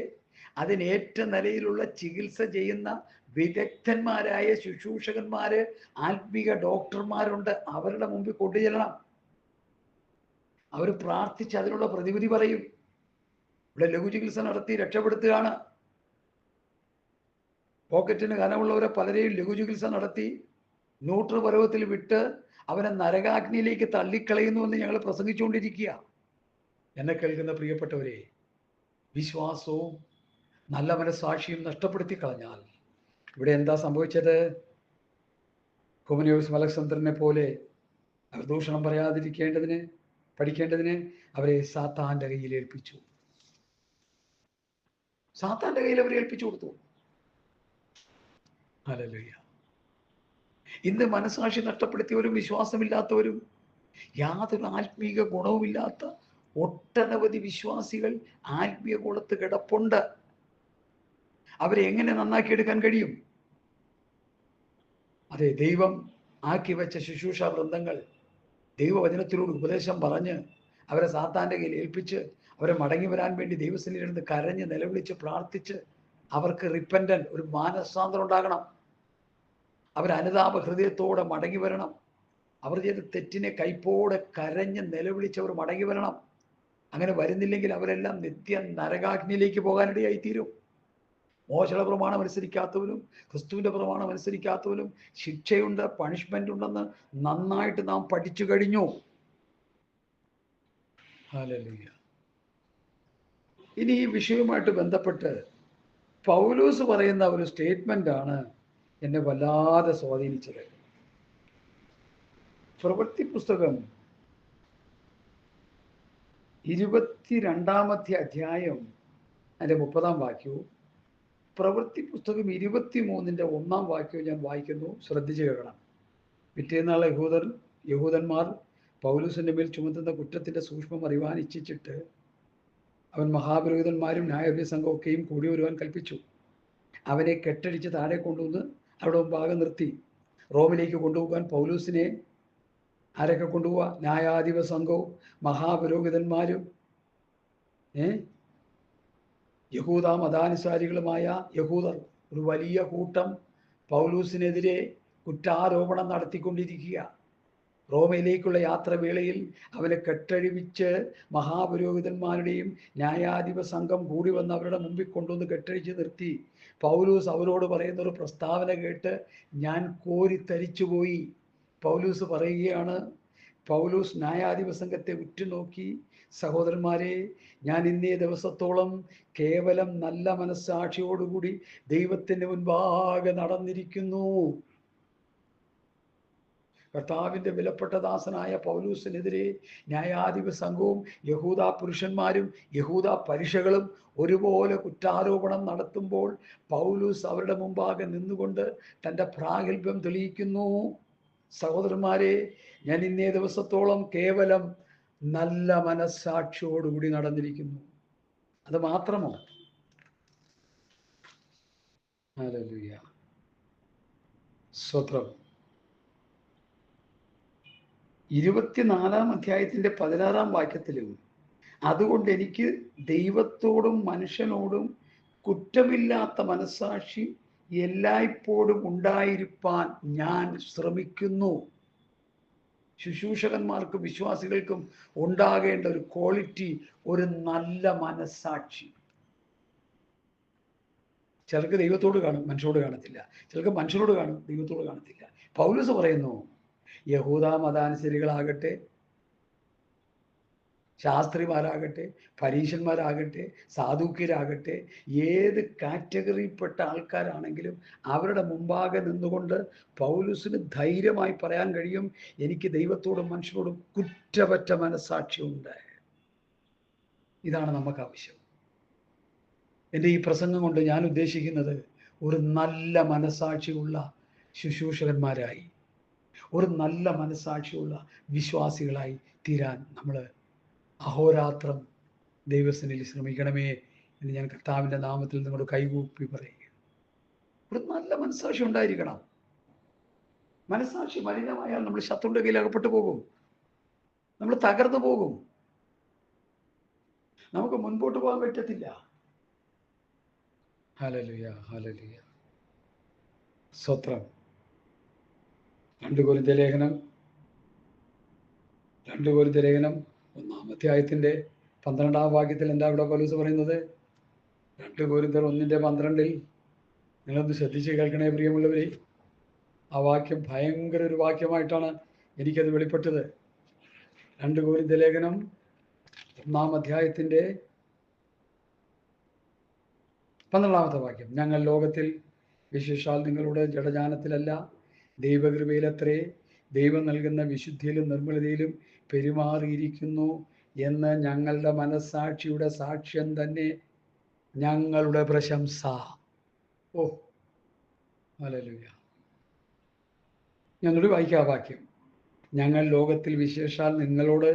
Speaker 1: അതിനേറ്റ നിലയിലുള്ള ചികിത്സ ചെയ്യുന്ന വിദഗ്ധന്മാരായ ശുശ്രൂഷകന്മാര്, ആത്മീക ഡോക്ടർമാരുണ്ട്. അവരുടെ മുമ്പിൽ കൊണ്ടുചെല്ലണം. അവർ പ്രാർത്ഥിച്ച് അതിനുള്ള പ്രതിവിധി പറയും. ഇവിടെ ലഘു ചികിത്സ നടത്തി രക്ഷപ്പെടുത്തുകയാണ്. പോക്കറ്റിന് കനമുള്ളവരെ പലരെയും ലഘു ചികിത്സ നടത്തി ന്യൂട്രപർവത്തിൽ വിട്ട് അവനെ നരകാഗ്നിയിലേക്ക് തള്ളിക്കളയുന്നുവെന്ന് ഞങ്ങൾ പ്രസംഗിച്ചുകൊണ്ടിരിക്കുക. എന്നെ കേൾക്കുന്ന പ്രിയപ്പെട്ടവരെ, വിശ്വാസവും നല്ല മനസ്സാക്ഷിയും നഷ്ടപ്പെടുത്തി കളഞ്ഞാൽ ഇവിടെ എന്താ സംഭവിച്ചത്? ഹുമനിയോസ് അലക്സാണ്ടറിനെ പോലെ അവർ ദൂഷണം പറയാതിരിക്കേണ്ടതിന്, പഠിക്കേണ്ടതിന് അവരെ സാത്താന്റെ കയ്യിൽ ഏൽപ്പിച്ചു. സാത്താന്റെ കയ്യിൽ അവരെ ഏൽപ്പിച്ചു കൊടുത്തു. ഹല്ലേലൂയ. ഇന്ന് മനസ്സാക്ഷി നഷ്ടപ്പെടുത്തിയവരും വിശ്വാസമില്ലാത്തവരും യാതൊരു ആത്മീക ഗുണവുമില്ലാത്ത ഒട്ടനവധി വിശ്വാസികൾ ആത്മീയ ഗുണത്ത് കിടപ്പുണ്ട്. അവരെ എങ്ങനെ നന്നാക്കിയെടുക്കാൻ കഴിയും? അതെ, ദൈവം ആക്കി വെച്ച ശുശ്രൂഷ വൃന്ദങ്ങൾ ദൈവവചനത്തിലൂടെ ഉപദേശം പറഞ്ഞ് അവരെ സാത്താന്റെ കയ്യിൽ ഏൽപ്പിച്ച് അവരെ മടങ്ങി വരാൻ വേണ്ടി ദൈവസന്നിധിയിലിരുന്ന് കരഞ്ഞ് നിലവിളിച്ച് പ്രാർത്ഥിച്ച് അവർക്ക് റിപ്പൻഡന്റ്, ഒരു മാനസാന്തരം ഉണ്ടാകണം. അവർ അനുതാപ ഹൃദയത്തോടെ മടങ്ങി വരണം. അവർ ചെയ്ത തെറ്റിനെ കൈപ്പോടെ കരഞ്ഞ് നിലവിളിച്ചവർ മടങ്ങി വരണം. അങ്ങനെ വരുന്നില്ലെങ്കിൽ അവരെല്ലാം നിത്യ നരകാഗ്നിയിലേക്ക് പോകാനിടയായി തീരും. മോശയുടെ പ്രമാണം അനുസരിക്കാത്തവരും ക്രിസ്തുവിന്റെ പ്രമാണം അനുസരിക്കാത്തവരും ശിക്ഷയുണ്ട്, പണിഷ്മെന്റ് ഉണ്ടെന്ന് നന്നായിട്ട് നാം പഠിച്ചു കഴിഞ്ഞു. ഹല്ലേലൂയ. ഇനി ഈ വിഷയവുമായിട്ട് ബന്ധപ്പെട്ട് പൗലോസ് പറയുന്ന ഒരു സ്റ്റേറ്റ്മെന്റ് ആണ് എന്നെ വല്ലാതെ സ്വാധീനിച്ചത്. പ്രവൃത്തി പുസ്തകം 22 അധ്യായം അതിന്റെ 30 വാക്യവും പ്രവൃത്തി പുസ്തകം 23 1 വാക്യവും ഞാൻ വായിക്കുന്നു. ശ്രദ്ധിച്ചു കേൾക്കണം. പിറ്റേന്നാൾ യഹൂദന്മാർ പൗലോസിന്റെ മേൽ ചുമത്തുന്ന കുറ്റത്തിന്റെ സൂക്ഷ്മം അറിയുവാൻ ഇച്ഛിച്ചിട്ട് അവൻ മഹാപുരോഹിതന്മാരും ന്യായാധിപ സംഘമൊക്കെയും കൂടി വരുവാൻ കൽപ്പിച്ചു. അവനെ കെട്ടടിച്ച് താഴെ കൊണ്ടുവന്ന് അവിടെ മുമ്പാകെ നിർത്തി. റോമിലേക്ക് കൊണ്ടുപോകാൻ പൗലോസിനെ ആരൊക്കെ കൊണ്ടുപോവാ? ന്യായാധിപ സംഘവും മഹാപുരോഹിതന്മാരും യഹൂദ മതാനുസാരികളുമായ യഹൂദർ, ഒരു വലിയ കൂട്ടം പൗലൂസിനെതിരെ കുറ്റാരോപണം നടത്തിക്കൊണ്ടിരിക്കുക. റോമയിലേക്കുള്ള യാത്രവേളയിൽ അവനെ കെട്ടഴിവിച്ച് മഹാപുരോഹിതന്മാരുടെയും ന്യായാധിപ സംഘം കൂടി വന്ന് അവരുടെ മുമ്പിൽ കൊണ്ടുവന്ന് കെട്ടഴിച്ച് നിർത്തി. പൗലൂസ് അവരോട് പറയുന്ന ഒരു പ്രസ്താവന കേട്ട് ഞാൻ കോരിത്തരിച്ചുപോയി. പൗലൂസ് പറയുകയാണ്, പൗലൂസ് ന്യായാധിപ സംഘത്തെ ഉറ്റുനോക്കി, സഹോദരന്മാരെ, ഞാൻ ഇന്നേ ദിവസത്തോളം കേവലം നല്ല മനസ്സാക്ഷിയോടുകൂടി ദൈവത്തിന് മുൻപാകെ നടന്നിരിക്കുന്നു. കർത്താവിന്റെ വിലപ്പെട്ട ദാസനായ പൗലൂസിനെതിരെ ന്യായാധിപ സംഘവും യഹൂദ പുരുഷന്മാരും യഹൂദ പരീക്ഷകളും ഒരുപോലെ കുറ്റാരോപണം നടത്തുമ്പോൾ പൗലൂസ് അവരുടെ മുമ്പാകെ നിന്നുകൊണ്ട് തൻ്റെ പ്രാഗൽഭ്യം തെളിയിക്കുന്നു. സഹോദരന്മാരെ, ഞാൻ ഇന്നേ ദിവസത്തോളം കേവലം നല്ല മനസ്സാക്ഷിയോടുകൂടി നടന്നിരിക്കുന്നു. അത് മാത്രമോ? ഹല്ലേലൂയ, സ്തോത്രം. 24 അധ്യായത്തിന്റെ 16 വാക്യത്തിലും അതുകൊണ്ട് എനിക്ക് ദൈവത്തോടും മനുഷ്യനോടും കുറ്റമില്ലാത്ത മനസ്സാക്ഷി എല്ലായ്പ്പോഴും ഉണ്ടായിരിക്കാൻ ഞാൻ ശ്രമിക്കുന്നു. ശുശ്രൂഷകന്മാർക്കും വിശ്വാസികൾക്കും ഉണ്ടാകേണ്ട ഒരു ക്വാളിറ്റി, ഒരു നല്ല മനസ്സാക്ഷി. ചിലർക്ക് ദൈവത്തോട് കാണും, മനുഷ്യരോട് കാണത്തില്ല. ചിലർക്ക് മനുഷ്യരോട് കാണും, ദൈവത്തോട് കാണത്തില്ല. പൗലോസ് പറയുന്നു, യഹൂദ മതാനുസരികളാകട്ടെ, ശാസ്ത്രിമാരാകട്ടെ, പരീശന്മാരാകട്ടെ, സാധുക്യരാകട്ടെ, ഏത് കാറ്റഗറിയിൽപ്പെട്ട ആൾക്കാരാണെങ്കിലും അവരുടെ മുമ്പാകെ നിന്നുകൊണ്ട് പൗലോസിന് ധൈര്യമായി പറയാൻ കഴിയും, എനിക്ക് ദൈവത്തോടും മനുഷ്യരോടും കുറ്റപറ്റ മനസ്സാക്ഷിയുണ്ട്. ഇതാണ് നമുക്ക് ആവശ്യം. എൻ്റെ ഈ പ്രസംഗം കൊണ്ട് ഞാൻ ഉദ്ദേശിക്കുന്നത് ഒരു നല്ല മനസ്സാക്ഷിയുള്ള ശുശ്രൂഷകന്മാരായി, ഒരു നല്ല മനസ്സാക്ഷിയുള്ള വിശ്വാസികളായി തീരാൻ നമ്മൾ അഹോരാത്രം ദൈവസന്നിധിയിൽ ശ്രമിക്കണമേ എന്ന് ഞാൻ കർത്താവിൻ്റെ നാമത്തിൽ നിങ്ങളുടെ കൈകൂപ്പി പറയുക. ഒരു നല്ല മനസ്സാക്ഷി ഉണ്ടായിരിക്കണം. മനസ്സാക്ഷി മലിനമായാൽ നമ്മൾ ശത്രുവിൻ്റെ കയ്യിൽ അകപ്പെട്ടു പോകും, നമ്മൾ തകർന്നു പോകും, നമുക്ക് മുൻപോട്ട് പോകാൻ പറ്റത്തില്ല. Hallelujah, hallelujah. സ്തോത്രം. 2 കൊരിന്ത്യർ ലേഖനം 1-ാം അധ്യായത്തിന്റെ 12-ാം വാക്യത്തിൽ എന്താ ഇവിടെ പൗലോസ് പറയുന്നത്? 2 കൊരിന്ത്യർ 1:12 നിങ്ങളൊന്ന് ശ്രദ്ധിച്ച് കേൾക്കണേ പ്രിയമുള്ളവരെ. ആ വാക്യം ഭയങ്കര ഒരു വാക്യമായിട്ടാണ് എനിക്കത് വെളിപ്പെട്ടത്. 2 കൊരിന്ത്യർ ലേഖനം 1-ാം അധ്യായത്തിന്റെ 12-ാമത്തെ വാക്യം. ഞങ്ങൾ ലോകത്തിൽ വിശേഷാൽ നിങ്ങളുടെ ജഡജാനത്തിലല്ല, ദൈവകൃപയിലത്രേ ദൈവം നൽകുന്ന വിശുദ്ധിയിലും നിർമ്മലതയിലും പെരുമാറിയിരിക്കുന്നു എന്ന് ഞങ്ങളുടെ മനസ്സാക്ഷിയുടെ സാക്ഷ്യം തന്നെ ഞങ്ങളുടെ പ്രശംസ. ഓ ഹല്ലേലൂയ. ഞങ്ങൾ വായിക്കാം വാക്യം. ഞങ്ങൾ ലോകത്തിൽ വിശേഷാൽ നിങ്ങളോട്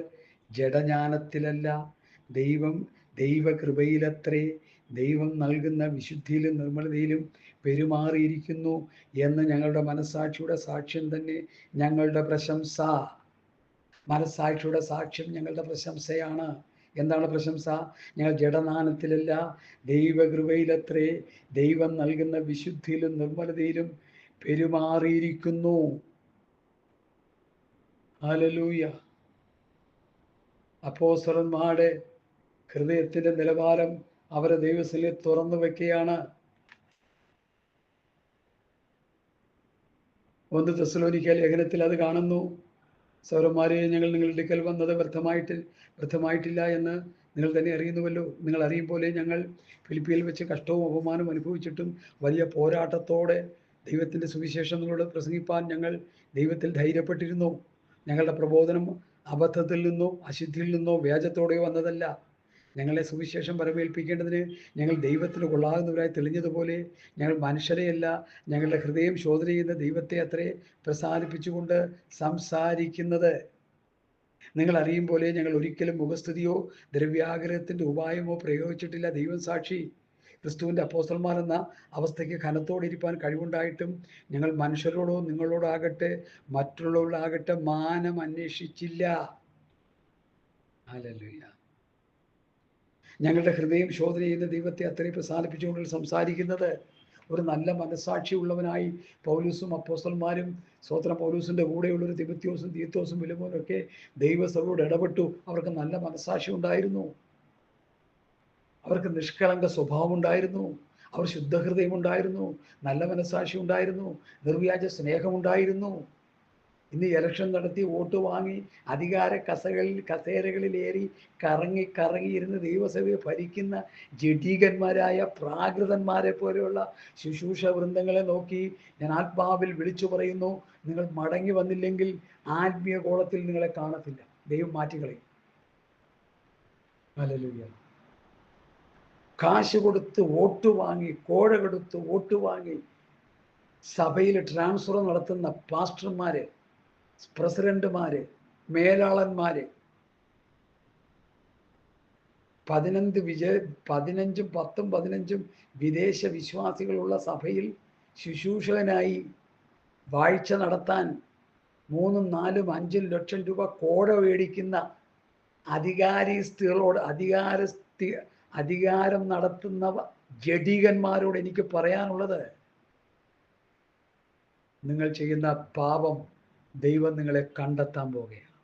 Speaker 1: ജഡജ്ഞാനത്തിലല്ല, ദൈവകൃപയിലത്രേ ദൈവം നൽകുന്ന വിശുദ്ധിയിലും നിർമ്മലതയിലും പെരുമാറിയിരിക്കുന്നു എന്ന് ഞങ്ങളുടെ മനസ്സാക്ഷിയുടെ സാക്ഷ്യം തന്നെ ഞങ്ങളുടെ പ്രശംസ. മനസ്സാക്ഷിയുടെ സാക്ഷ്യം ഞങ്ങളുടെ പ്രശംസയാണ്. എന്താണ് പ്രശംസ? ഞങ്ങൾ ജഡജ്ഞാനത്തിലല്ല, ദൈവകൃപയിലത്രേ ദൈവം നൽകുന്ന വിശുദ്ധിയിലും നിർമ്മലതയിലും പെരുമാറിയിരിക്കുന്നു. ഹല്ലേലൂയ. അപ്പോസ്തലന്മാരുടെ ഹൃദയത്തിന്റെ നിലവാരം അവരെ ദൈവസന്നിധിയിൽ തുറന്നു വെക്കുകയാണ്. 1 തെസ്സലോനിക്ക ലേഖനത്തിൽ അത് കാണുന്നു. സഹോദരന്മാരെ, ഞങ്ങൾ നിങ്ങളുടെ അടുക്കൽ വന്നത് വ്യർത്ഥമായിട്ടില്ല എന്ന് നിങ്ങൾ തന്നെ അറിയുന്നുവല്ലോ. നിങ്ങൾ അറിയും പോലെ ഞങ്ങൾ ഫിലിപ്പിയിൽ വെച്ച് കഷ്ടവും അപമാനവും അനുഭവിച്ചിട്ടും വലിയ പോരാട്ടത്തോടെ ദൈവത്തിൻ്റെ സുവിശേഷം നിങ്ങളോട് പ്രസംഗിപ്പാൻ ഞങ്ങൾ ദൈവത്തിൽ ധൈര്യപ്പെട്ടിരുന്നു. ഞങ്ങളുടെ പ്രബോധനം അബദ്ധത്തിൽ നിന്നോ അശുദ്ധിയിൽ നിന്നോ വ്യാജത്തോടെയോ വന്നതല്ല. ഞങ്ങളെ സുവിശേഷം വരവേൽപ്പിക്കേണ്ടതിന് ഞങ്ങൾ ദൈവത്തിന് കൊള്ളാകുന്നവരായി തെളിഞ്ഞതുപോലെ ഞങ്ങൾ മനുഷ്യരെയല്ല, ഞങ്ങളുടെ ഹൃദയം ശോധന ചെയ്യുന്ന ദൈവത്തെ അത്രേ പ്രസാദിപ്പിച്ചുകൊണ്ട് സംസാരിക്കുന്നത്. നിങ്ങൾ അറിയും പോലെ ഞങ്ങൾ ഒരിക്കലും മുഖസ്തുതിയോ ദ്രവ്യാഗ്രഹത്തിൻ്റെ ഉപായമോ പ്രയോഗിച്ചിട്ടില്ല. ദൈവം സാക്ഷി. ക്രിസ്തുവിൻ്റെ അപ്പോസ്തലന്മാരെന്ന അവസ്ഥയ്ക്ക് ഘനത്തോടിരിപ്പാൻ കഴിവുണ്ടായിട്ടും ഞങ്ങൾ മനുഷ്യരോടോ നിങ്ങളോടാകട്ടെ മറ്റുള്ളവരോടാകട്ടെ മാനം അന്വേഷിച്ചില്ല. ഹല്ലേലൂയ. ഞങ്ങളുടെ ഹൃദയം ശോധന ചെയ്യുന്ന ദൈവത്തെ അത്രയും പ്രസാദിപ്പിച്ചുകൊണ്ട് സംസാരിക്കുന്നത്. ഒരു നല്ല മനസ്സാക്ഷി ഉള്ളവനായി പൗലോസും അപ്പോസ്തലന്മാരും സ്വതന്ത്രം പൗലോസിൻ്റെ കൂടെയുള്ളൊരു തിമോഥെയോസും തീത്തോസും ഫിലെമോനും ഒക്കെ ദൈവസഭയോട് ഇടപെട്ടു. അവർക്ക് നല്ല മനസ്സാക്ഷി ഉണ്ടായിരുന്നു. അവർക്ക് നിഷ്കളങ്ക സ്വഭാവം ഉണ്ടായിരുന്നു. അവർ ശുദ്ധഹൃദയം ഉണ്ടായിരുന്നു. നല്ല മനസ്സാക്ഷി ഉണ്ടായിരുന്നു. നിർവ്യാജ സ്നേഹമുണ്ടായിരുന്നു. ഇന്ന് ഇലക്ഷൻ നടത്തി വോട്ട് വാങ്ങി അധികാര കസേരകളിലേറി കറങ്ങിയിരുന്ന് ദൈവസഭയെ ഭരിക്കുന്ന ജഡീകന്മാരായ പ്രാകൃതന്മാരെ പോലെയുള്ള ശുശ്രൂഷ വൃന്ദങ്ങളെ നോക്കി ഞാൻ ആത്മാവിൽ വിളിച്ചു പറയുന്നു, നിങ്ങൾ മടങ്ങി വന്നില്ലെങ്കിൽ ആത്മീയ കോളത്തിൽ നിങ്ങളെ കാണത്തില്ല. ദൈവം മാറ്റിക്കളയും. ഹല്ലേലൂയ. കാശ് കൊടുത്ത് വോട്ട് വാങ്ങി, കോഴ കൊടുത്ത് വോട്ട് വാങ്ങി സഭയിൽ ട്രാൻസ്ഫർ നടത്തുന്ന പാസ്റ്റർമാര്, പ്രസിഡന്റുമാര്, മേലാളന്മാര് 15 വിദേശ വിശ്വാസികളുള്ള സഭയിൽ ശുശ്രൂഷകനായി വാഴ്ച നടത്താൻ 3, 4, 5 ലക്ഷം രൂപ കോഴ മേടിക്കുന്ന അധികാരം നടത്തുന്ന ജഡീകന്മാരോട് എനിക്ക് പറയാനുള്ളത്, നിങ്ങൾ ചെയ്യുന്ന പാപം ദൈവം നിങ്ങളെ കണ്ടെത്താൻ പോകുകയാണ്.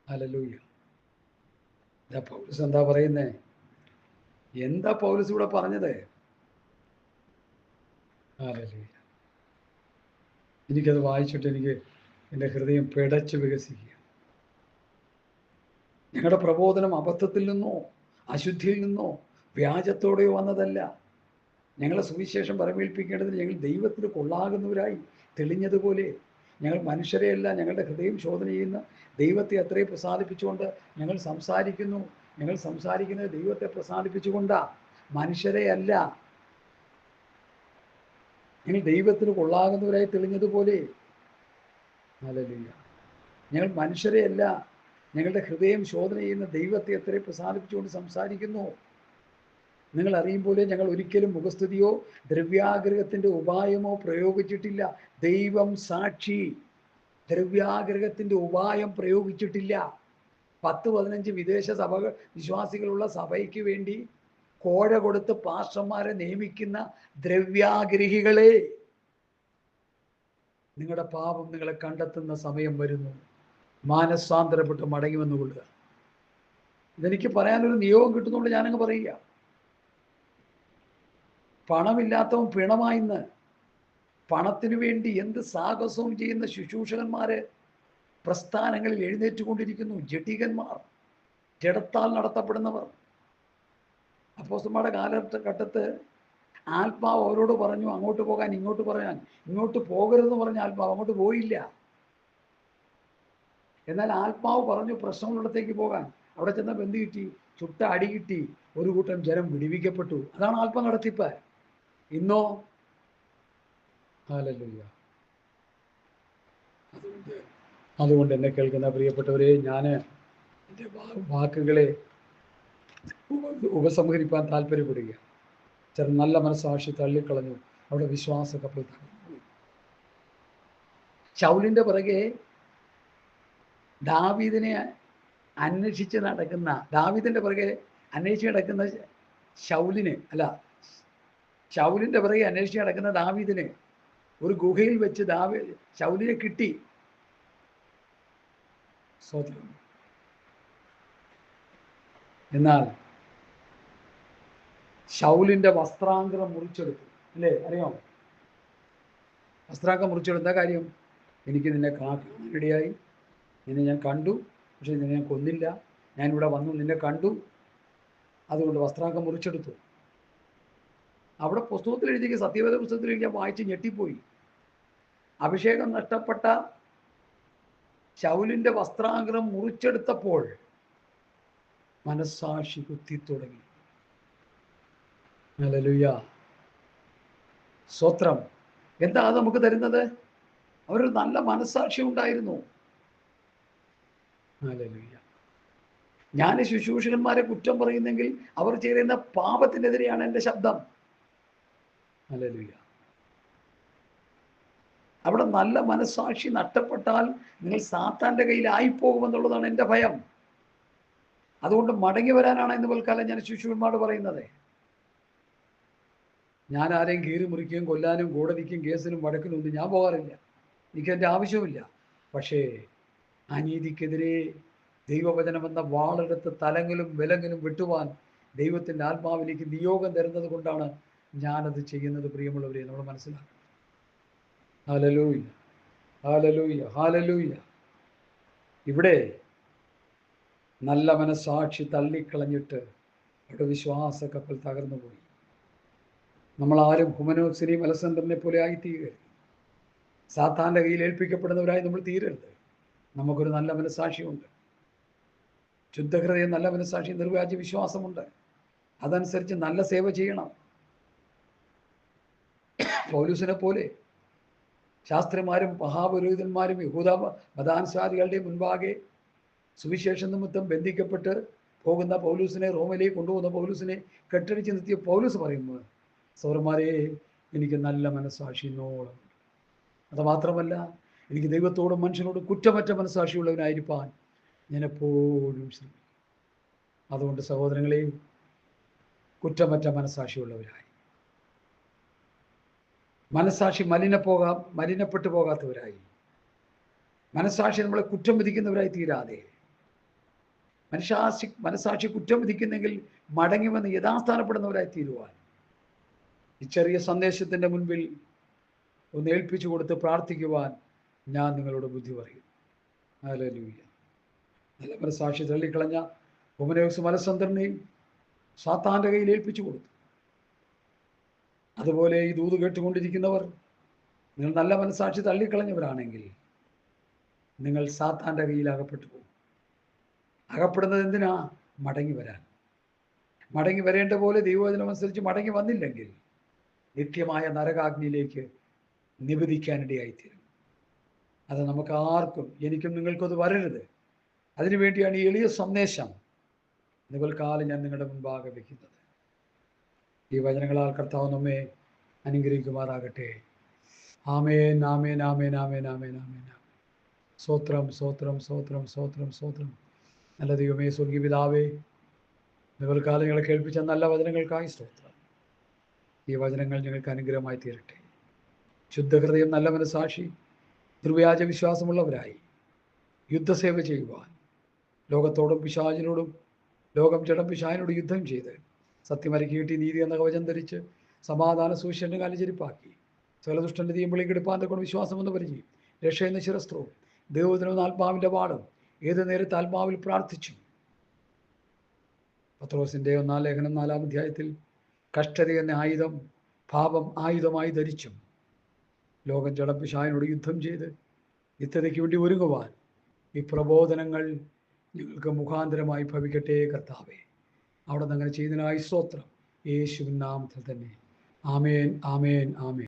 Speaker 1: ഹല്ലേലൂയ. പൗലോസ് എന്താ പറയുന്നേ? എന്താ പൗലോസ് ഇവിടെ പറഞ്ഞത്? ഹല്ലേലൂയ. എനിക്കത് വായിച്ചിട്ട് എൻ്റെ ഹൃദയം പിടച്ച് വികസിക്കുക. ഞങ്ങളുടെ പ്രബോധനം അബദ്ധത്തിൽ നിന്നോ അശുദ്ധിയിൽ നിന്നോ വ്യാജത്തോടെയോ വന്നതല്ല. ഞങ്ങളെ സുവിശേഷം വരവേൽപ്പിക്കേണ്ടതിന് ഞങ്ങൾ ദൈവത്തിന് കൊള്ളാകുന്നവരായി തെളിഞ്ഞതുപോലെ ഞങ്ങൾ മനുഷ്യരെയല്ല, ഞങ്ങളുടെ ഹൃദയം ശോധന ചെയ്യുന്ന ദൈവത്തെ അത്രയും പ്രസാദിപ്പിച്ചുകൊണ്ട് ഞങ്ങൾ സംസാരിക്കുന്നു. ഞങ്ങൾ സംസാരിക്കുന്നത് ദൈവത്തെ പ്രസാദിപ്പിച്ചുകൊണ്ടാ, മനുഷ്യരെ അല്ല. ഞങ്ങൾ ദൈവത്തിന് കൊള്ളാകുന്നവരായി തെളിഞ്ഞതുപോലെ. ഹല്ലേലൂയ. ഞങ്ങൾ മനുഷ്യരെയല്ല, ഞങ്ങളുടെ ഹൃദയം ശോധന ചെയ്യുന്ന ദൈവത്തെ അത്രയും പ്രസാദിപ്പിച്ചുകൊണ്ട് സംസാരിക്കുന്നു. നിങ്ങൾ അറിയും പോലെ ഞങ്ങൾ ഒരിക്കലും മുഖസ്തുതിയോ ദ്രവ്യാഗ്രഹത്തിൻ്റെ ഉപായമോ പ്രയോഗിച്ചിട്ടില്ല. ദൈവം സാക്ഷി. ദ്രവ്യാഗ്രഹത്തിൻ്റെ ഉപായം പ്രയോഗിച്ചിട്ടില്ല. 10-15 വിദേശ വിശ്വാസികളുള്ള സഭയ്ക്ക് വേണ്ടി കോഴ കൊടുത്ത് പാസ്റ്റർമാരെ നിയമിക്കുന്ന ദ്രവ്യാഗ്രഹികളെ, നിങ്ങളുടെ പാപം നിങ്ങളെ കണ്ടെത്തുന്ന സമയം വരുന്നു. മാനസാന്തരപ്പെട്ട് മടങ്ങി വന്നുകൊള്ളുക. ഇതെനിക്ക് പറയാനൊരു നിയോഗം കിട്ടുന്നതുകൊണ്ട് ഞാനങ്ങ് പറയുക. പണമില്ലാത്തവൻ പിണമായിന്ന് പണത്തിനു വേണ്ടി എന്ത് സാഹസവും ചെയ്യുന്ന ശുശ്രൂഷകന്മാര് പ്രസ്ഥാനങ്ങളിൽ എഴുന്നേറ്റുകൊണ്ടിരിക്കുന്നു. ജഡികന്മാർ, ജഡത്താൽ നടത്തപ്പെടുന്നവർ. അപ്പോസ്തലന്മാരുടെ കാലഘട്ടത്ത് ആത്മാവ് അവരോട് പറഞ്ഞു അങ്ങോട്ട് പോകാൻ, ഇങ്ങോട്ട് പറയാൻ. ഇങ്ങോട്ട് പോകരുതെന്ന് പറഞ്ഞ ആത്മാവ് അങ്ങോട്ട് പോയില്ല. എന്നാൽ ആത്മാവ് പറഞ്ഞു പ്രശ്നമുള്ളിടത്തേക്ക് പോകാൻ. അവിടെ ചെന്നപ്പോൾ എന്ത് കിട്ടി? ചുട്ട അടി കിട്ടി. ഒരു കൂട്ടം ജനം വിടിവിക്കപ്പെട്ടു. അതാണ് ആത്മ നടത്തിപ്പ്. ഇന്നോ ഹല്ലേലൂയ. അതുകൊണ്ട് എന്നെ കേൾക്കുന്ന പ്രിയപ്പെട്ടവരെ, ഞാൻ എൻ്റെ വാക്കുകളെ ഉപസംഹരിക്കാൻ താല്പര്യപ്പെടുക. ചില നല്ല മനസ്സാക്ഷി തള്ളിക്കളഞ്ഞു. അവിടെ വിശ്വാസ കപ്പൽ തകർന്നു. ശൗലിൻ്റെ പിറകെ ദാവീദിനെ അന്വേഷിച്ച് നടക്കുന്ന, ദാവീദിൻ്റെ പിറകെ അന്വേഷിച്ച് നടക്കുന്ന ശൗലിൻ്റെ പിറകെ അന്വേഷിച്ച് നടക്കുന്ന ദാവീദിനെ ഒരു ഗുഹയിൽ വെച്ച് ശൗലിനെ കിട്ടി. സ്തോത്രം. എന്നാൽ ശൗലിൻ്റെ വസ്ത്രാംഗം മുറിച്ചെടുത്തു. അല്ലേ? അറിയാമോ? വസ്ത്രാംഗം മുറിച്ചെടുത്ത കാര്യം, എനിക്ക് നിന്നെ കാണാനിടയായി, നിന്നെ ഞാൻ കണ്ടു, പക്ഷെ നിന്നെ ഞാൻ കൊന്നില്ല. ഞാനിവിടെ വന്നു നിന്നെ കണ്ടു, അതുകൊണ്ട് വസ്ത്രാംഗം മുറിച്ചെടുത്തു. അവിടെ പുസ്തകത്തിൽ എഴുതിയ, സത്യവേദ പുസ്തകത്തിൽ എഴുതിയ വായിച്ച് ഞെട്ടിപ്പോയി. അഭിഷേകം നഷ്ടപ്പെട്ട ശൗലിൻ്റെ വസ്ത്രാംഗം മുറിച്ചെടുത്തപ്പോൾ മനസ്സാക്ഷി കുത്തി തുടങ്ങി. ഹല്ലേലൂയ. സ്തോത്രം. എന്താ അത് നമുക്ക് തരുന്നത്? അവരൊരു നല്ല മനസ്സാക്ഷി ഉണ്ടായിരുന്നു. ഹല്ലേലൂയ. ഞാൻ ശുശ്രൂഷകന്മാരെ കുറ്റം പറയുന്നെങ്കിൽ അവർ ചെയ്യുന്ന പാപത്തിനെതിരെയാണ് എൻ്റെ ശബ്ദം. ഹല്ലേലൂയ. അവിടെ നല്ല മനസ്സാക്ഷി നഷ്ടപ്പെട്ടാൽ നിങ്ങൾ സാത്താൻ്റെ കയ്യിലായിപ്പോകുമെന്നുള്ളതാണ് എൻ്റെ ഭയം. അതുകൊണ്ട് മടങ്ങി വരാനാണ് ഇന്ന് പൽക്കാലം ഞാൻ ശുശ്രൂഷകന്മാരോട് പറയുന്നത്. ഞാൻ ആരെയും കീറി മുറിക്കുകയും കൊല്ലാനും കോടതിക്കും കേസിനും വഴക്കിനും ഒന്നും ഞാൻ പോകാറില്ല. എനിക്കെൻ്റെ ആവശ്യമില്ല. പക്ഷേ അനീതിക്കെതിരെ ദൈവവചനമെന്ന വാളെടുത്ത് തലങ്ങളും വിലങ്ങലും വെട്ടുവാൻ ദൈവത്തിൻ്റെ ആത്മാവിലേക്ക് നിയോഗം തരുന്നത് കൊണ്ടാണ് ഞാനത് ചെയ്യുന്നത്. പ്രിയമുള്ളവരെ, നമ്മൾ മനസ്സിലാക്കണം. Hallelujah, hallelujah, hallelujah. ഇവിടെ നല്ല മനസ്സാക്ഷി തള്ളിക്കളഞ്ഞിട്ട് അവിടെ വിശ്വാസ കപ്പൽ തകർന്നു പോയി. നമ്മളാരും ഹുമനോസിനെയും അലസണ്ടറിനെ പോലെ ആയി തീരരുത്. സാത്താൻ്റെ കയ്യിൽ ഏൽപ്പിക്കപ്പെടുന്നവരായി നമ്മൾ തീരരുത്. നമുക്കൊരു നല്ല മനസ്സാക്ഷിയുണ്ട്. ശുദ്ധഹൃദയം, നല്ല മനസ്സാക്ഷി, നിർവ്യാജ വിശ്വാസമുണ്ട്. അതനുസരിച്ച് നല്ല സേവ ചെയ്യണം. പൗലോസിനെ പോലെ ശാസ്ത്രിമാരും മഹാപുരോഹിതന്മാരും യഹൂദ മതാനുസാരികളുടെ മുൻപാകെ സുവിശേഷ നിമിത്തം ബന്ധിക്കപ്പെട്ട് പോകുന്ന പൗലൂസിനെ, റോമിലേക്ക് കൊണ്ടുപോകുന്ന പൗലൂസിനെ കെട്ടടിച്ച് നിർത്തിയ പൗലൂസ് പറയുന്നത്, സഹോദരന്മാരെ, എനിക്ക് നല്ല മനസ്സാക്ഷി എന്നോളം. അത് മാത്രമല്ല, എനിക്ക് ദൈവത്തോടും മനുഷ്യനോടും കുറ്റമറ്റ മനസ്സാക്ഷിയുള്ളവനായിരിക്കാൻ ഞാൻ എപ്പോഴും ശ്രമിക്കും. അതുകൊണ്ട് സഹോദരങ്ങളെ, കുറ്റമറ്റ മനസ്സാക്ഷിയുള്ളവരായി, മനസ്സാക്ഷി മലിനപ്പെട്ടു പോകാത്തവരായി, മനസ്സാക്ഷി നമ്മളെ കുറ്റം വിധിക്കുന്നവരായി തീരാതെ, മനസ്സാക്ഷി കുറ്റം വിധിക്കുന്നെങ്കിൽ മടങ്ങി വന്ന് യഥാസ്ഥാനപ്പെടുന്നവരായി തീരുവാൻ ഈ ചെറിയ സന്ദേശത്തിൻ്റെ മുൻപിൽ ഒന്ന് ഏൽപ്പിച്ചു കൊടുത്ത് പ്രാർത്ഥിക്കുവാൻ ഞാൻ നിങ്ങളോട് ബുദ്ധി പറയും. ഹല്ലേലൂയ. നല്ല മനസ്സാക്ഷി തള്ളിക്കളഞ്ഞ ഹുമനോസ് മലസന്തറിനെയും സാത്താൻ്റെ കയ്യിൽ ഏൽപ്പിച്ചു കൊടുത്തു. അതുപോലെ ഈ ദൂത് കേട്ടുകൊണ്ടിരിക്കുന്നവർ, നിങ്ങൾ നല്ല മനസ്സാക്ഷി തള്ളിക്കളഞ്ഞവരാണെങ്കിൽ നിങ്ങൾ സാത്താൻ്റെ കയ്യിൽ അകപ്പെട്ടു പോകും. അകപ്പെടുന്നത് എന്തിനാ? മടങ്ങി വരാൻ. മടങ്ങി വരേണ്ട പോലെ ദൈവവചനമനുസരിച്ച് മടങ്ങി വന്നില്ലെങ്കിൽ നിത്യമായ നരകാഗ്നിയിലേക്ക് നിവേദിക്കാനിടയായിത്തീരും. അത് നമുക്ക് ആർക്കും, എനിക്കും നിങ്ങൾക്കും അത് വരരുത്. അതിനുവേണ്ടിയാണ് ഈ എളിയ സന്ദേശം നിങ്ങൾക്കാലം ഞാൻ നിങ്ങളുടെ മുൻപാകെ വയ്ക്കുന്നത്. ഈ വചനങ്ങളാൽ കർത്താവ് നമ്മെ അനുഗ്രഹിക്കുമാറാകട്ടെ. ആമേൻ, ആമേൻ, ആമേൻ, ആമേൻ, ആമേൻ, ആമേൻ. സ്തോത്രം, സ്തോത്രം, സ്തോത്രം, സ്തോത്രം, സ്തോത്രം. നല്ല ദൈവമേ, സ്വർഗീയ പിതാവേ, നിങ്ങൾക്കാലം ഞങ്ങളെ കേൾപ്പിച്ച നല്ല വചനങ്ങൾക്കായി സ്തോത്രം. ഈ വചനങ്ങൾ ഞങ്ങൾക്ക് അനുഗ്രഹമായി തീരട്ടെ. ശുദ്ധഹൃദയം, നല്ല മനസ്സാക്ഷി, നിർവ്യാജ വിശ്വാസമുള്ളവരായി യുദ്ധസേവ ചെയ്യുവാൻ, ലോകത്തോടും പിശാചിനോടും ലോകം ജഡം പിശാചിനോട് യുദ്ധം ചെയ്ത് സത്യമരക്കി കിട്ടി നീതി എന്ന കവചം ധരിച്ച് സമാധാന സൂക്ഷിന്റെ കാലിചെരിപ്പാക്കി സകലദുഷ്ടന്റെ തീയുമ്പളി കെടുപ്പാന്റെ കൊണ്ട് വിശ്വാസം എന്ന് പരിചയം രക്ഷ എന്ന ശിരസ്ത്രവും ദൈവത്തിനും ആത്മാവിന്റെ പാടും ഏത് നേരത്തെ ആത്മാവിൽ പ്രാർത്ഥിച്ചു. പത്രോസിന്റെ 1-ാം ലേഖനം 4-ാം അധ്യായത്തിൽ കഷ്ടത എന്ന ആയുധം പാപം ആയുധമായി ധരിച്ചും ലോകം ജഡം പിശാചിനോട് യുദ്ധം ചെയ്ത് നിത്യതയ്ക്ക് വേണ്ടി ഒരുങ്ങുവാൻ ഈ പ്രബോധനങ്ങൾ ഞങ്ങൾക്ക് മുഖാന്തരമായി ഭവിക്കട്ടെ കർത്താവേ. അവിടെ നിന്ന് അങ്ങനെ ചെയ്തതിനായി സ്തോത്രം. യേശുവിൻ നാമത്തിൽ തന്നെ. ആമേൻ, ആമേൻ, ആമേൻ.